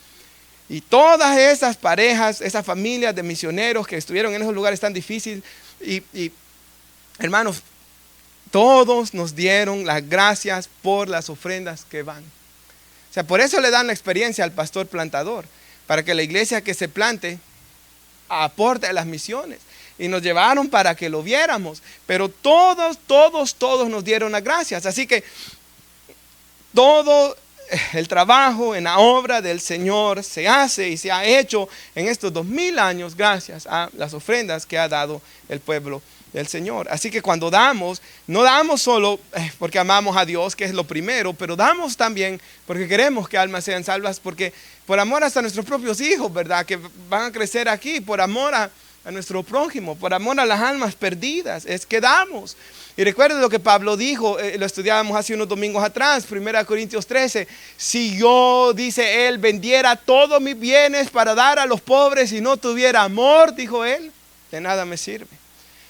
Y todas esas parejas, esas familias de misioneros que estuvieron en esos lugares tan difíciles, y hermanos, todos nos dieron las gracias por las ofrendas que van. O sea, por eso le dan la experiencia al pastor plantador, para que la iglesia que se plante aporte a las misiones. Y nos llevaron para que lo viéramos, pero todos nos dieron las gracias. Así que todo el trabajo en la obra del Señor se hace y se ha hecho en estos 2000 años gracias a las ofrendas que ha dado el pueblo del Señor. Así que cuando damos, no damos solo porque amamos a Dios, que es lo primero, pero damos también porque queremos que almas sean salvas, porque por amor hasta a nuestros propios hijos, ¿verdad? Que van a crecer aquí, por amor a nuestro prójimo, por amor a las almas perdidas, es que damos. Y recuerden lo que Pablo dijo, lo estudiábamos hace unos domingos atrás, 1 Corintios 13, si yo, dice él, vendiera todos mis bienes para dar a los pobres y no tuviera amor, dijo él, de nada me sirve.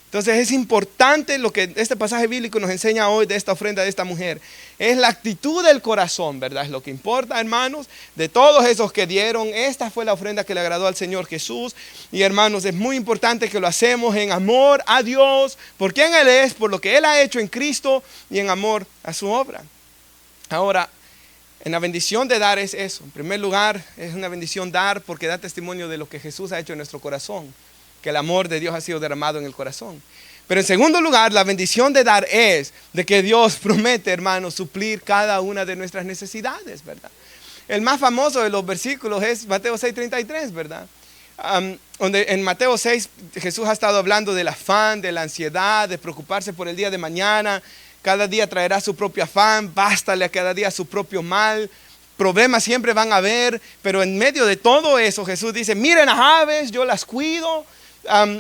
Entonces es importante lo que este pasaje bíblico nos enseña hoy de esta ofrenda de esta mujer. Es la actitud del corazón, ¿verdad? Es lo que importa, hermanos. De todos esos que dieron, esta fue la ofrenda que le agradó al Señor Jesús. Y hermanos, es muy importante que lo hacemos en amor a Dios, por quien Él es, por lo que Él ha hecho en Cristo y en amor a su obra. Ahora, en la bendición de dar es eso. En primer lugar, es una bendición dar porque da testimonio de lo que Jesús ha hecho en nuestro corazón, que el amor de Dios ha sido derramado en el corazón. Pero en segundo lugar, la bendición de dar es de que Dios promete, hermanos, suplir cada una de nuestras necesidades, ¿verdad? El más famoso de los versículos es Mateo 6:33, ¿verdad? Donde en Mateo 6 Jesús ha estado hablando del afán, de la ansiedad, de preocuparse por el día de mañana. Cada día traerá su propio afán, bástale a cada día su propio mal. Problemas siempre van a haber, pero en medio de todo eso Jesús dice, miren las aves, yo las cuido.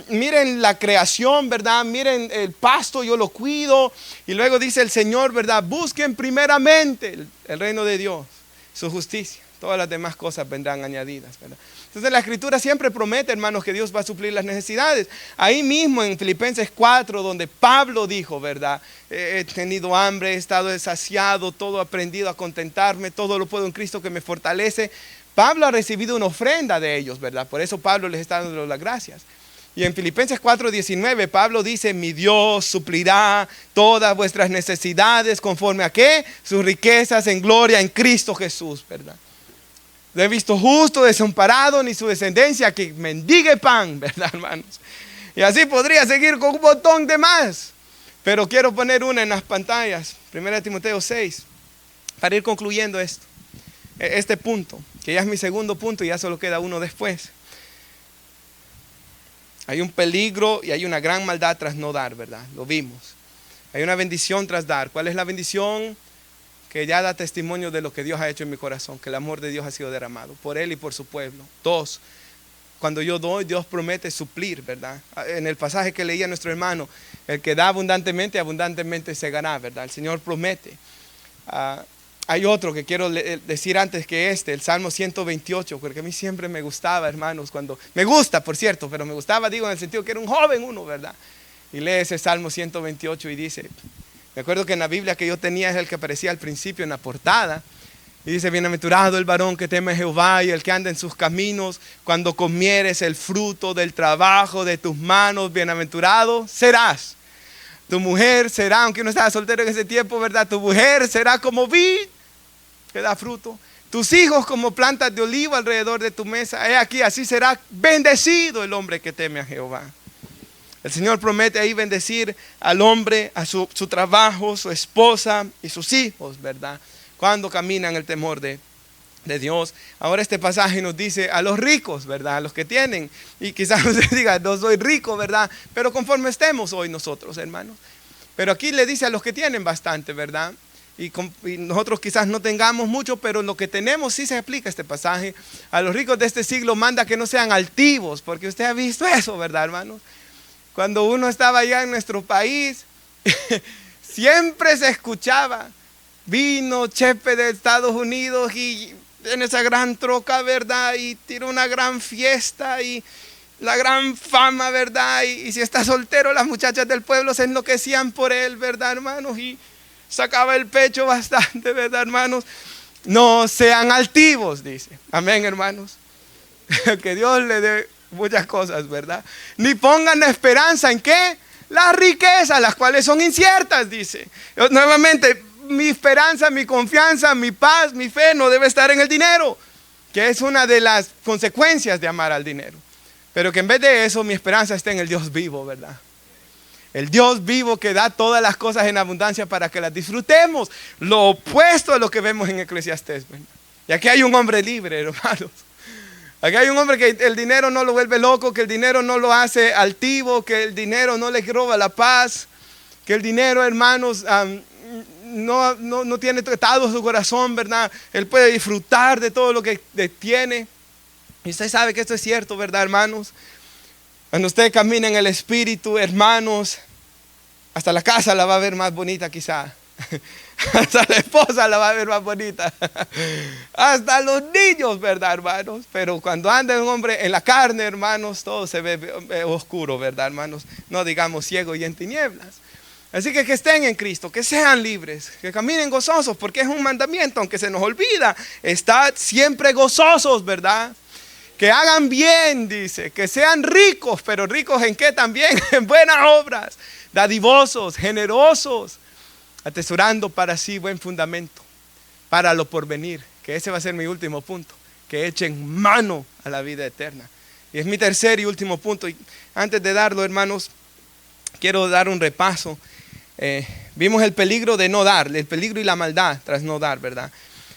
Miren la creación, ¿verdad? Miren el pasto, yo lo cuido. Y luego dice el Señor, ¿verdad? Busquen primeramente el reino de Dios, su justicia. Todas las demás cosas vendrán añadidas, ¿verdad? Entonces la Escritura siempre promete, hermanos, que Dios va a suplir las necesidades. Ahí mismo en Filipenses 4, donde Pablo dijo, ¿verdad? He tenido hambre, he estado saciado, todo he aprendido a contentarme, todo lo puedo en Cristo que me fortalece. Pablo ha recibido una ofrenda de ellos, ¿verdad? Por eso Pablo les está dando las gracias. Y en Filipenses 4:19 Pablo dice, mi Dios suplirá todas vuestras necesidades conforme a ¿qué? Sus riquezas en gloria en Cristo Jesús, ¿verdad? No he visto justo desamparado ni su descendencia que mendigue pan, ¿verdad, hermanos? Y así podría seguir con un montón de más. Pero quiero poner una en las pantallas, 1 Timoteo 6, para ir concluyendo este punto, que ya es mi segundo punto y ya solo queda uno después. Hay un peligro y hay una gran maldad tras no dar, ¿verdad? Lo vimos. Hay una bendición tras dar. ¿Cuál es la bendición? Que ya da testimonio de lo que Dios ha hecho en mi corazón, que el amor de Dios ha sido derramado por Él y por su pueblo. 2, cuando yo doy, Dios promete suplir, ¿verdad? En el pasaje que leía nuestro hermano, el que da abundantemente, abundantemente se gana, ¿verdad? El Señor promete. Hay otro que quiero decir antes que el Salmo 128, porque a mí siempre me gustaba, hermanos, me gusta, por cierto, pero me gustaba, digo, en el sentido que era un joven uno, ¿verdad? Y lee ese Salmo 128 y dice, me acuerdo que en la Biblia que yo tenía es el que aparecía al principio en la portada, y dice, bienaventurado el varón que teme a Jehová y el que anda en sus caminos, cuando comieres el fruto del trabajo de tus manos, bienaventurado serás. Tu mujer será, aunque uno estaba soltero en ese tiempo, ¿verdad? Tu mujer será como vid que da fruto. Tus hijos como plantas de olivo alrededor de tu mesa. He aquí, así será bendecido el hombre que teme a Jehová. El Señor promete ahí bendecir al hombre, a su trabajo, su esposa y sus hijos, ¿verdad? Cuando caminan el temor de Dios. Ahora este pasaje nos dice a los ricos, ¿verdad? A los que tienen. Y quizás usted diga, no soy rico, ¿verdad? Pero conforme estemos hoy nosotros, hermanos. Pero aquí le dice a los que tienen bastante, ¿verdad? Y nosotros quizás no tengamos mucho, pero lo que tenemos sí se aplica este pasaje. A los ricos de este siglo manda que no sean altivos, porque usted ha visto eso, ¿verdad, hermanos? Cuando uno estaba allá en nuestro país, siempre se escuchaba, vino Chepe de Estados Unidos y en esa gran troca, ¿verdad? Y tiró una gran fiesta y la gran fama, ¿verdad? Y si está soltero, las muchachas del pueblo se enloquecían por él, ¿verdad, hermanos? Y sacaba el pecho bastante, ¿verdad, hermanos? No sean altivos, dice. Amén, hermanos. Que Dios le dé muchas cosas, ¿verdad? Ni pongan esperanza en ¿qué? Las riquezas, las cuales son inciertas, dice. Nuevamente, mi esperanza, mi confianza, mi paz, mi fe no debe estar en el dinero, que es una de las consecuencias de amar al dinero. Pero que en vez de eso, mi esperanza está en el Dios vivo, ¿verdad? El Dios vivo que da todas las cosas en abundancia para que las disfrutemos. Lo opuesto a lo que vemos en Eclesiastés, ¿verdad? Y aquí hay un hombre libre, hermanos. Aquí hay un hombre que el dinero no lo vuelve loco, que el dinero no lo hace altivo, que el dinero no le roba la paz, que el dinero, hermanos, no tiene tratado su corazón, ¿verdad? Él puede disfrutar de todo lo que tiene. Y usted sabe que esto es cierto, ¿verdad, hermanos? Cuando usted camina en el Espíritu, hermanos, hasta la casa la va a ver más bonita quizá. Hasta la esposa la va a ver más bonita. Hasta los niños, ¿verdad, hermanos? Pero cuando anda un hombre en la carne, hermanos, todo se ve oscuro, ¿verdad, hermanos? No digamos ciego y en tinieblas. Así que estén en Cristo, que sean libres, que caminen gozosos, porque es un mandamiento, aunque se nos olvida. Estad siempre gozosos, ¿verdad? Que hagan bien, dice, que sean ricos, pero ricos ¿en qué también? En buenas obras, dadivosos, generosos, atesorando para sí buen fundamento, para lo porvenir, que ese va a ser mi último punto, que echen mano a la vida eterna. Y es mi tercer y último punto. Y antes de darlo, hermanos, quiero dar un repaso. Vimos el peligro de no dar, el peligro y la maldad tras no dar, ¿verdad?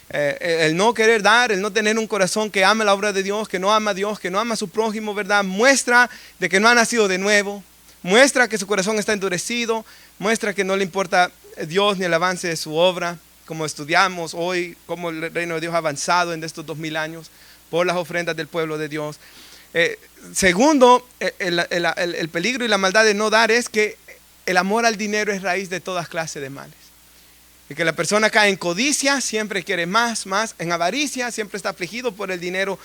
El no querer dar, el no tener un corazón que ama la obra de Dios, que no ama a Dios, que no ama a su prójimo, ¿verdad? Muestra de que no ha nacido de nuevo, muestra que su corazón está endurecido, muestra que no le importa Dios ni el avance de su obra, como estudiamos hoy, cómo el reino de Dios ha avanzado en estos 2000 años por las ofrendas del pueblo de Dios. Segundo, el peligro y la maldad de no dar es que el amor al dinero es raíz de todas clases de males. Y que la persona cae en codicia, siempre quiere más, en avaricia, siempre está afligido por el dinero,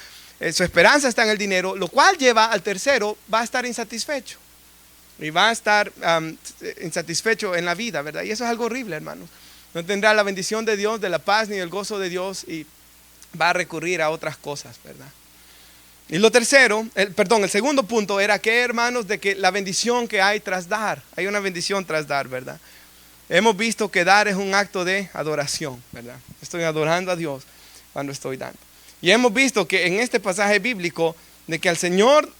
su esperanza está en el dinero, lo cual lleva al tercero, va a estar insatisfecho. Y va a estar insatisfecho en la vida, ¿verdad? Y eso es algo horrible, hermanos. No tendrá la bendición de Dios, de la paz, ni el gozo de Dios, y va a recurrir a otras cosas, ¿verdad? Y lo tercero, el segundo punto era que, hermanos, de que la bendición que hay tras dar, hay una bendición tras dar, ¿verdad? Hemos visto que dar es un acto de adoración, ¿verdad? Estoy adorando a Dios cuando estoy dando. Y hemos visto que en este pasaje bíblico, de que al Señor,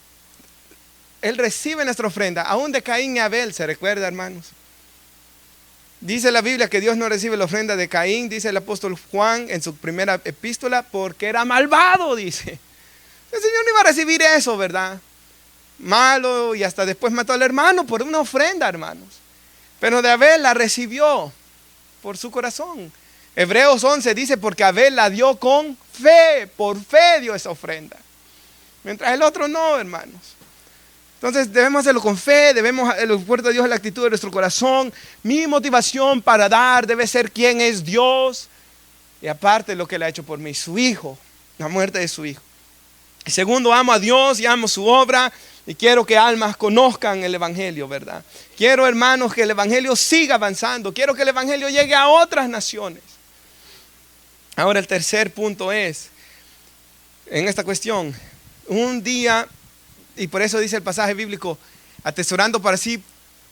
Él recibe nuestra ofrenda, aún de Caín y Abel, ¿se recuerda, hermanos? Dice la Biblia que Dios no recibe la ofrenda de Caín, dice el apóstol Juan en su primera epístola, porque era malvado, dice. El Señor no iba a recibir eso, ¿verdad? Malo, y hasta después mató al hermano por una ofrenda, hermanos. Pero de Abel la recibió por su corazón. Hebreos 11 dice, porque Abel la dio con fe, por fe dio esa ofrenda. Mientras el otro no, hermanos. Entonces debemos hacerlo con fe, debemos el puerto de Dios en la actitud de nuestro corazón. Mi motivación para dar debe ser quién es Dios. Y aparte lo que Él ha hecho por mí, su Hijo, la muerte de su Hijo. Y segundo, amo a Dios y amo su obra. Y quiero que almas conozcan el Evangelio, ¿verdad? Quiero, hermanos, que el Evangelio siga avanzando. Quiero que el Evangelio llegue a otras naciones. Ahora el tercer punto es, en esta cuestión, un día, y por eso dice el pasaje bíblico, atesorando para sí,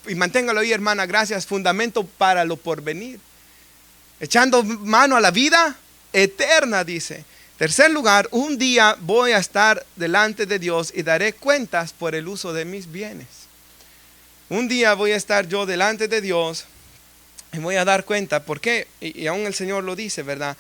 y manténgalo ahí, hermana, gracias, fundamento para lo porvenir. Echando mano a la vida eterna, dice. Tercer lugar, un día voy a estar delante de Dios y daré cuentas por el uso de mis bienes. Un día voy a estar yo delante de Dios y voy a dar cuenta. ¿Por qué? Y aún el Señor lo dice, ¿verdad?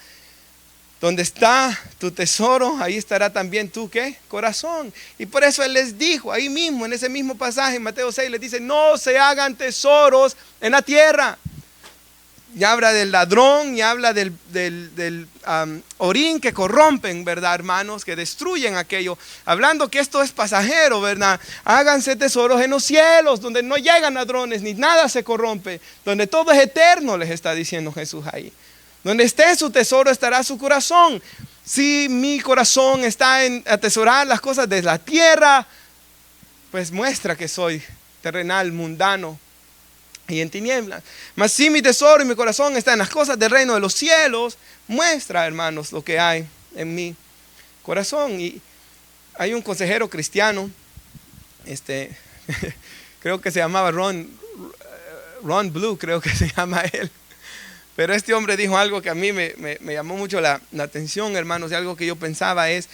Donde está tu tesoro, ahí estará también tu ¿qué? Corazón. Y por eso Él les dijo, ahí mismo, en ese mismo pasaje, en Mateo 6, les dice, no se hagan tesoros en la tierra. Ya habla del ladrón, y habla del orín que corrompen, ¿verdad, hermanos? Que destruyen aquello. Hablando que esto es pasajero, ¿verdad? Háganse tesoros en los cielos, donde no llegan ladrones, ni nada se corrompe. Donde todo es eterno, les está diciendo Jesús ahí. Donde esté su tesoro, estará su corazón. Si mi corazón está en atesorar las cosas de la tierra, pues muestra que soy terrenal, mundano y en tinieblas. Mas si mi tesoro y mi corazón está en las cosas del reino de los cielos, muestra, hermanos, lo que hay en mi corazón. Y hay un consejero cristiano, creo que se llamaba Ron Blue, creo que se llama él. Pero este hombre dijo algo que a mí me llamó mucho la atención, hermanos, y algo que yo pensaba es,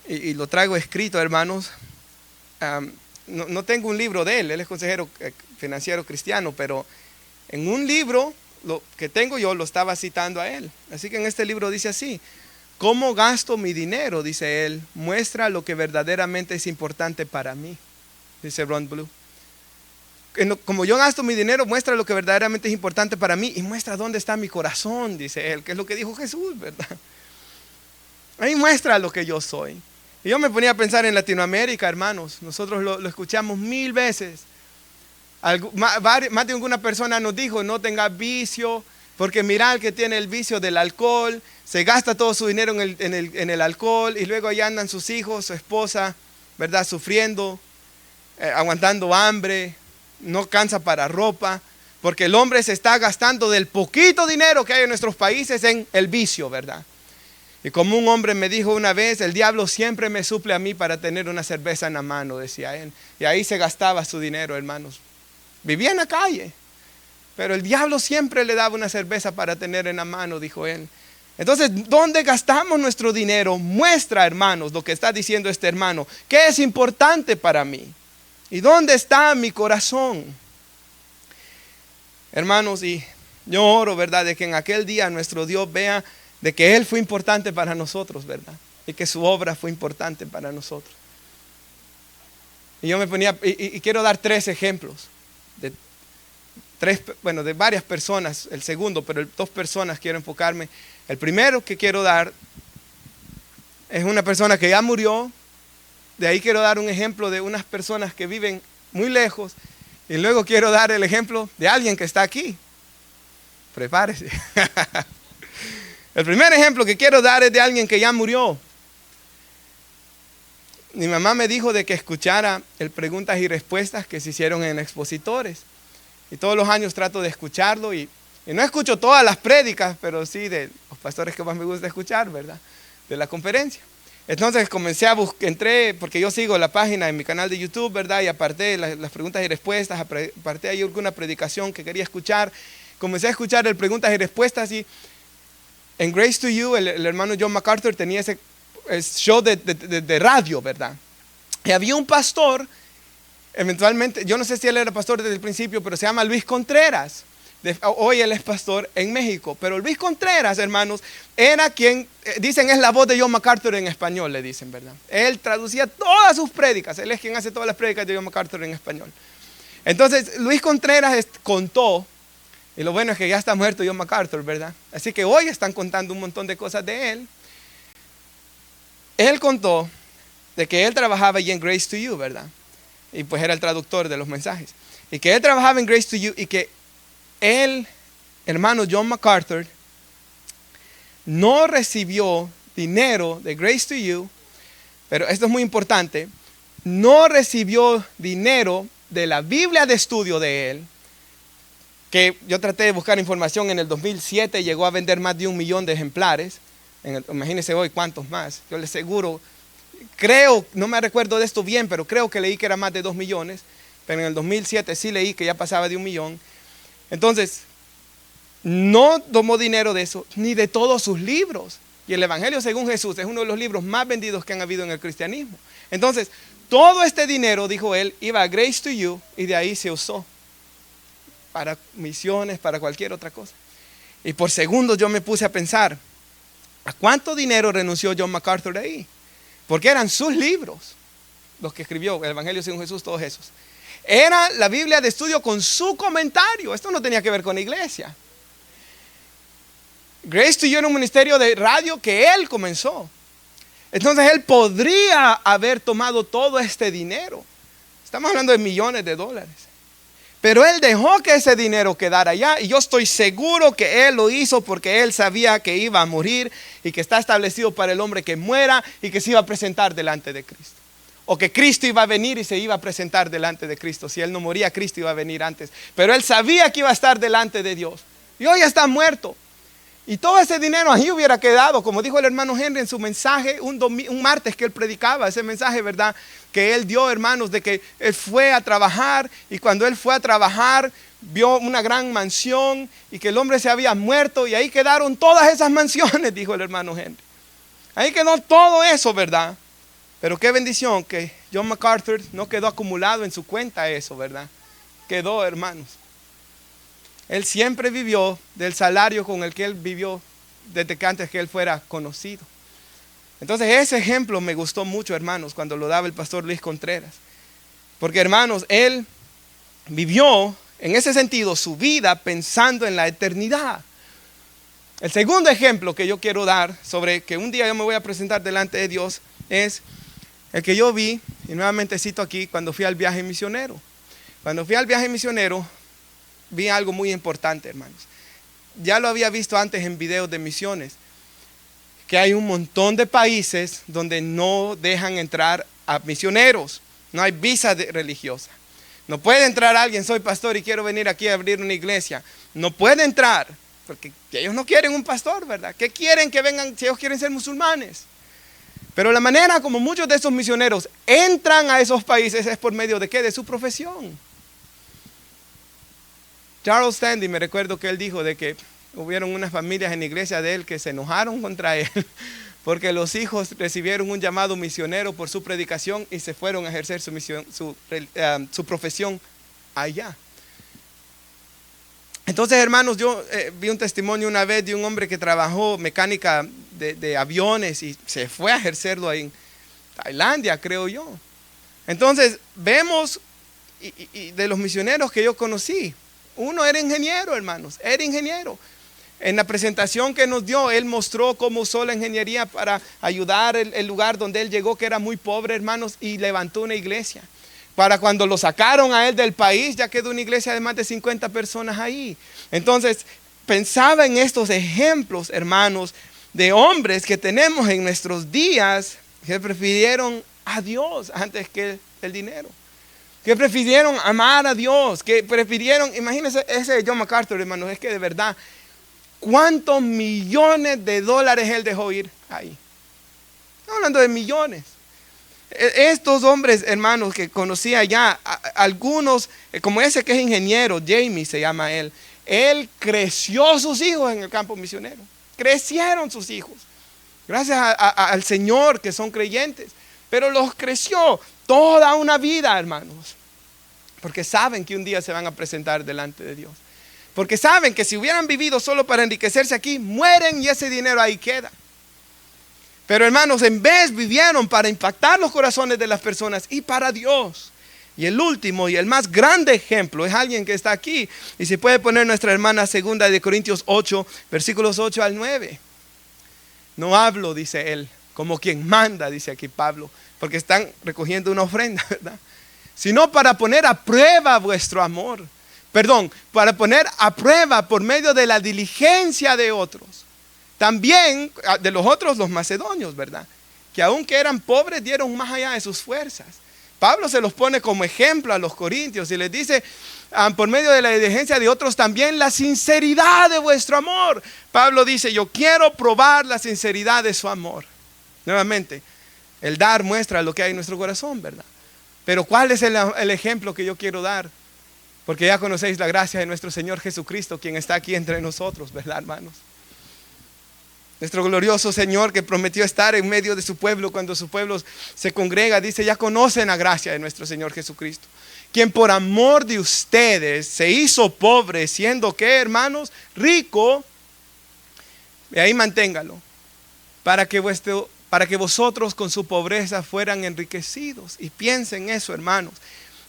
y lo traigo escrito, hermanos. No tengo un libro de él es consejero financiero cristiano, pero en un libro lo que tengo yo lo estaba citando a él. Así que en este libro dice así: cómo gasto mi dinero, dice él, muestra lo que verdaderamente es importante para mí, dice Ron Blue. Como yo gasto mi dinero, muestra lo que verdaderamente es importante para mí y muestra dónde está mi corazón, dice él, que es lo que dijo Jesús, ¿verdad? Ahí muestra lo que yo soy. Y yo me ponía a pensar en Latinoamérica, hermanos, nosotros lo escuchamos 1000 veces. Más de alguna persona nos dijo, no tengas vicio, porque mira el que tiene el vicio del alcohol, se gasta todo su dinero en el alcohol y luego allá andan sus hijos, su esposa, ¿verdad? Sufriendo, aguantando hambre, no cansa para ropa, porque el hombre se está gastando del poquito dinero que hay en nuestros países en el vicio, ¿verdad? Y como un hombre me dijo una vez, el diablo siempre me suple a mí para tener una cerveza en la mano, decía él. Y ahí se gastaba su dinero, hermanos. Vivía en la calle, pero el diablo siempre le daba una cerveza para tener en la mano, dijo él. Entonces, ¿dónde gastamos nuestro dinero? Muestra, hermanos, lo que está diciendo este hermano. ¿Qué es importante para mí? ¿Y dónde está mi corazón? Hermanos, y yo oro, ¿verdad?, de que en aquel día nuestro Dios vea de que Él fue importante para nosotros, ¿verdad? Y que su obra fue importante para nosotros. Y yo me ponía, y quiero dar 3 ejemplos. De varias personas, el segundo, pero 2 personas quiero enfocarme. El primero que quiero dar es una persona que ya murió. De ahí quiero dar un ejemplo de unas personas que viven muy lejos. Y luego quiero dar el ejemplo de alguien que está aquí. Prepárese. El primer ejemplo que quiero dar es de alguien que ya murió. Mi mamá me dijo de que escuchara el preguntas y respuestas que se hicieron en Expositores. Y todos los años trato de escucharlo y no escucho todas las prédicas, pero sí de los pastores que más me gusta escuchar, ¿verdad? De la conferencia. Entonces comencé a buscar, entré, porque yo sigo la página en mi canal de YouTube, ¿verdad? Y aparté las preguntas y respuestas, aparté ahí alguna predicación que quería escuchar. Comencé a escuchar el preguntas y respuestas y en Grace to You, el hermano John MacArthur tenía ese show de radio, ¿verdad? Y había un pastor, eventualmente, yo no sé si él era pastor desde el principio, pero se llama Luis Contreras. Hoy él es pastor en México. Pero Luis Contreras, hermanos, era quien, dicen, es la voz de John MacArthur en español, le dicen, ¿verdad? Él traducía todas sus prédicas. Él es quien hace todas las prédicas de John MacArthur en español. Entonces, Luis Contreras contó, y lo bueno es que ya está muerto John MacArthur, ¿verdad? Así que hoy están contando un montón de cosas de él. Él contó de que él trabajaba allí en Grace to You, ¿verdad? Y pues era el traductor de los mensajes. Y que él trabajaba en Grace to You y que el hermano John MacArthur no recibió dinero de Grace to You, pero esto es muy importante, no recibió dinero de la Biblia de estudio de él, que yo traté de buscar información, en el 2007 llegó a vender más de 1 millón de ejemplares. Imagínense hoy cuántos más. Yo les aseguro, creo, no me recuerdo de esto bien, pero creo que leí que era más de 2 millones, pero en el 2007 sí leí que ya pasaba de 1 millón. Entonces, no tomó dinero de eso, ni de todos sus libros. Y el Evangelio según Jesús es uno de los libros más vendidos que han habido en el cristianismo. Entonces, todo este dinero, dijo él, iba a Grace to You y de ahí se usó para misiones, para cualquier otra cosa. Y por segundos yo me puse a pensar, ¿a cuánto dinero renunció John MacArthur de ahí? Porque eran sus libros, los que escribió, el Evangelio según Jesús, todos esos. Era la Biblia de estudio con su comentario. Esto no tenía que ver con la iglesia. Grace to You era un ministerio de radio que él comenzó. Entonces él podría haber tomado todo este dinero. Estamos hablando de millones de dólares. Pero él dejó que ese dinero quedara allá. Y yo estoy seguro que él lo hizo porque él sabía que iba a morir y que está establecido para el hombre que muera y que se iba a presentar delante de Cristo. O que Cristo iba a venir y se iba a presentar delante de Cristo. Si él no moría, Cristo iba a venir antes. Pero él sabía que iba a estar delante de Dios. Y hoy está muerto. Y todo ese dinero ahí hubiera quedado, como dijo el hermano Henry en su mensaje, un martes que él predicaba, ese mensaje, ¿verdad? Que él dio, hermanos, de que él fue a trabajar y cuando él fue a trabajar vio una gran mansión y que el hombre se había muerto y ahí quedaron todas esas mansiones, dijo el hermano Henry. Ahí quedó todo eso, ¿verdad? Pero qué bendición que John MacArthur no quedó acumulado en su cuenta eso, ¿verdad? Quedó, hermanos. Él siempre vivió del salario con el que él vivió desde que antes que él fuera conocido. Entonces ese ejemplo me gustó mucho, hermanos, cuando lo daba el pastor Luis Contreras. Porque, hermanos, él vivió en ese sentido su vida pensando en la eternidad. El segundo ejemplo que yo quiero dar sobre que un día yo me voy a presentar delante de Dios es el que yo vi, y nuevamente cito aquí, cuando fui al viaje misionero. Cuando fui al viaje misionero vi algo muy importante, hermanos. Ya lo había visto antes en videos de misiones, que hay un montón de países donde no dejan entrar a misioneros. No hay visa religiosa. No puede entrar alguien, soy pastor y quiero venir aquí a abrir una iglesia. No puede entrar, porque ellos no quieren un pastor, ¿verdad? ¿Qué quieren que vengan si ellos quieren ser musulmanes? Pero la manera como muchos de esos misioneros entran a esos países es por medio de ¿qué? De su profesión. Charles Stanley, me recuerdo que él dijo de que hubieron unas familias en la iglesia de él que se enojaron contra él porque los hijos recibieron un llamado misionero por su predicación y se fueron a ejercer su profesión allá. Entonces, hermanos, yo vi un testimonio una vez de un hombre que trabajó mecánica de aviones y se fue a ejercerlo en Tailandia, creo yo. Entonces, vemos y de los misioneros que yo conocí, uno era ingeniero, hermanos, era ingeniero. En la presentación que nos dio, él mostró cómo usó la ingeniería para ayudar el lugar donde él llegó, que era muy pobre, hermanos, y levantó una iglesia. Para cuando lo sacaron a él del país, ya quedó una iglesia de más de 50 personas ahí. Entonces, pensaba en estos ejemplos, hermanos, de hombres que tenemos en nuestros días que prefirieron a Dios antes que el dinero. Que prefirieron amar a Dios, que prefirieron, imagínense ese John MacArthur, hermanos, es que de verdad, ¿cuántos millones de dólares él dejó ir ahí? Estamos hablando de millones. Estos hombres, hermanos, que conocía ya, algunos, como ese que es ingeniero, Jamie se llama él creció sus hijos en el campo misionero. Crecieron sus hijos. Gracias al Señor que son creyentes. Pero los creció toda una vida, hermanos. Porque saben que un día se van a presentar delante de Dios. Porque saben que si hubieran vivido solo para enriquecerse aquí, mueren y ese dinero ahí queda. Pero hermanos, en vez vivieron para impactar los corazones de las personas y para Dios. Y el último y el más grande ejemplo es alguien que está aquí. Y se puede poner nuestra hermana 2 Corintios 8, versículos 8 al 9. No hablo, dice él, como quien manda, dice aquí Pablo, porque están recogiendo una ofrenda, ¿verdad? Sino para poner a prueba vuestro amor. Para poner a prueba por medio de la diligencia de otros. También de los otros, los macedonios, ¿verdad? Que aunque eran pobres, dieron más allá de sus fuerzas. Pablo se los pone como ejemplo a los corintios y les dice, por medio de la diligencia de otros, también la sinceridad de vuestro amor. Pablo dice, yo quiero probar la sinceridad de su amor. Nuevamente, el dar muestra lo que hay en nuestro corazón, ¿verdad? Pero ¿cuál es el ejemplo que yo quiero dar? Porque ya conocéis la gracia de nuestro Señor Jesucristo, quien está aquí entre nosotros, ¿verdad, hermanos? Nuestro glorioso Señor que prometió estar en medio de su pueblo cuando su pueblo se congrega, dice, ya conocen la gracia de nuestro Señor Jesucristo, quien por amor de ustedes se hizo pobre, siendo que, hermanos, rico, y ahí manténgalo, para que vosotros con su pobreza fueran enriquecidos. Y piensen eso, hermanos.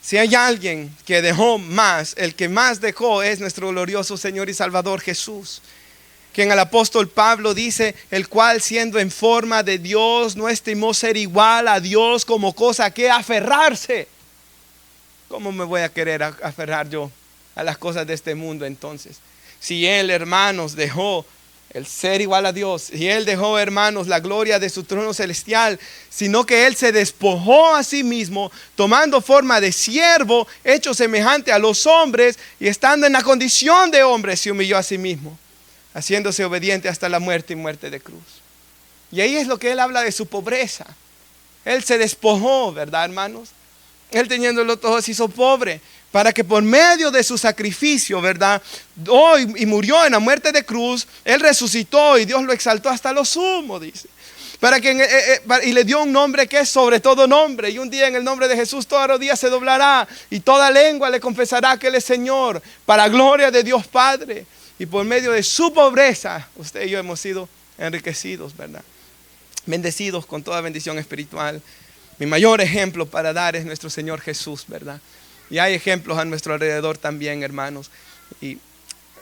Si hay alguien que dejó más, el que más dejó es nuestro glorioso Señor y Salvador Jesús, quien el apóstol Pablo dice, el cual siendo en forma de Dios no estimó ser igual a Dios como cosa que aferrarse. ¿Cómo me voy a querer aferrar yo a las cosas de este mundo entonces? Si él, hermanos, dejó el ser igual a Dios, y él dejó, hermanos, la gloria de su trono celestial, sino que él se despojó a sí mismo, tomando forma de siervo, hecho semejante a los hombres, y estando en la condición de hombre, se humilló a sí mismo, haciéndose obediente hasta la muerte y muerte de cruz. Y ahí es lo que él habla de su pobreza. Él se despojó, ¿verdad, hermanos? Él teniéndolo todo se hizo pobre, para que por medio de su sacrificio, ¿verdad? Y murió en la muerte de cruz, él resucitó y Dios lo exaltó hasta lo sumo, dice. Y le dio un nombre que es sobre todo nombre. Y un día en el nombre de Jesús toda rodilla se doblará y toda lengua le confesará que él es Señor, para gloria de Dios Padre. Y por medio de su pobreza, usted y yo hemos sido enriquecidos, ¿verdad? bendecidos con toda bendición espiritual. Mi mayor ejemplo para dar es nuestro Señor Jesús, ¿verdad? Y hay ejemplos a nuestro alrededor también, hermanos. Y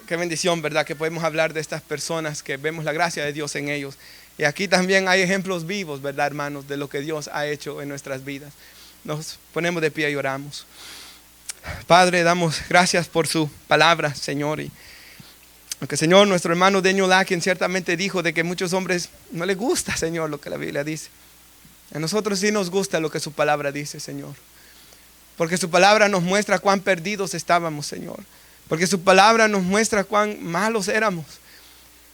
qué bendición, ¿verdad? Que podemos hablar de estas personas, que vemos la gracia de Dios en ellos. Y aquí también hay ejemplos vivos, ¿verdad, hermanos? De lo que Dios ha hecho en nuestras vidas. Nos ponemos de pie y oramos. Padre, damos gracias por su palabra, Señor. Y aunque, Señor, nuestro hermano Daniel Lakin ciertamente dijo de que muchos hombres no les gusta, Señor, lo que la Biblia dice. A nosotros sí nos gusta lo que su palabra dice, Señor. Porque su palabra nos muestra cuán perdidos estábamos, Señor. Porque su palabra nos muestra cuán malos éramos.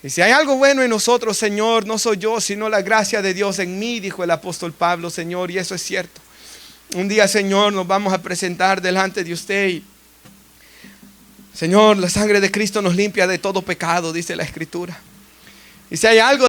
Y si hay algo bueno en nosotros, Señor, no soy yo, sino la gracia de Dios en mí, dijo el apóstol Pablo, Señor, y eso es cierto. Un día, Señor, nos vamos a presentar delante de usted y, Señor, la sangre de Cristo nos limpia de todo pecado, dice la Escritura. Y si hay algo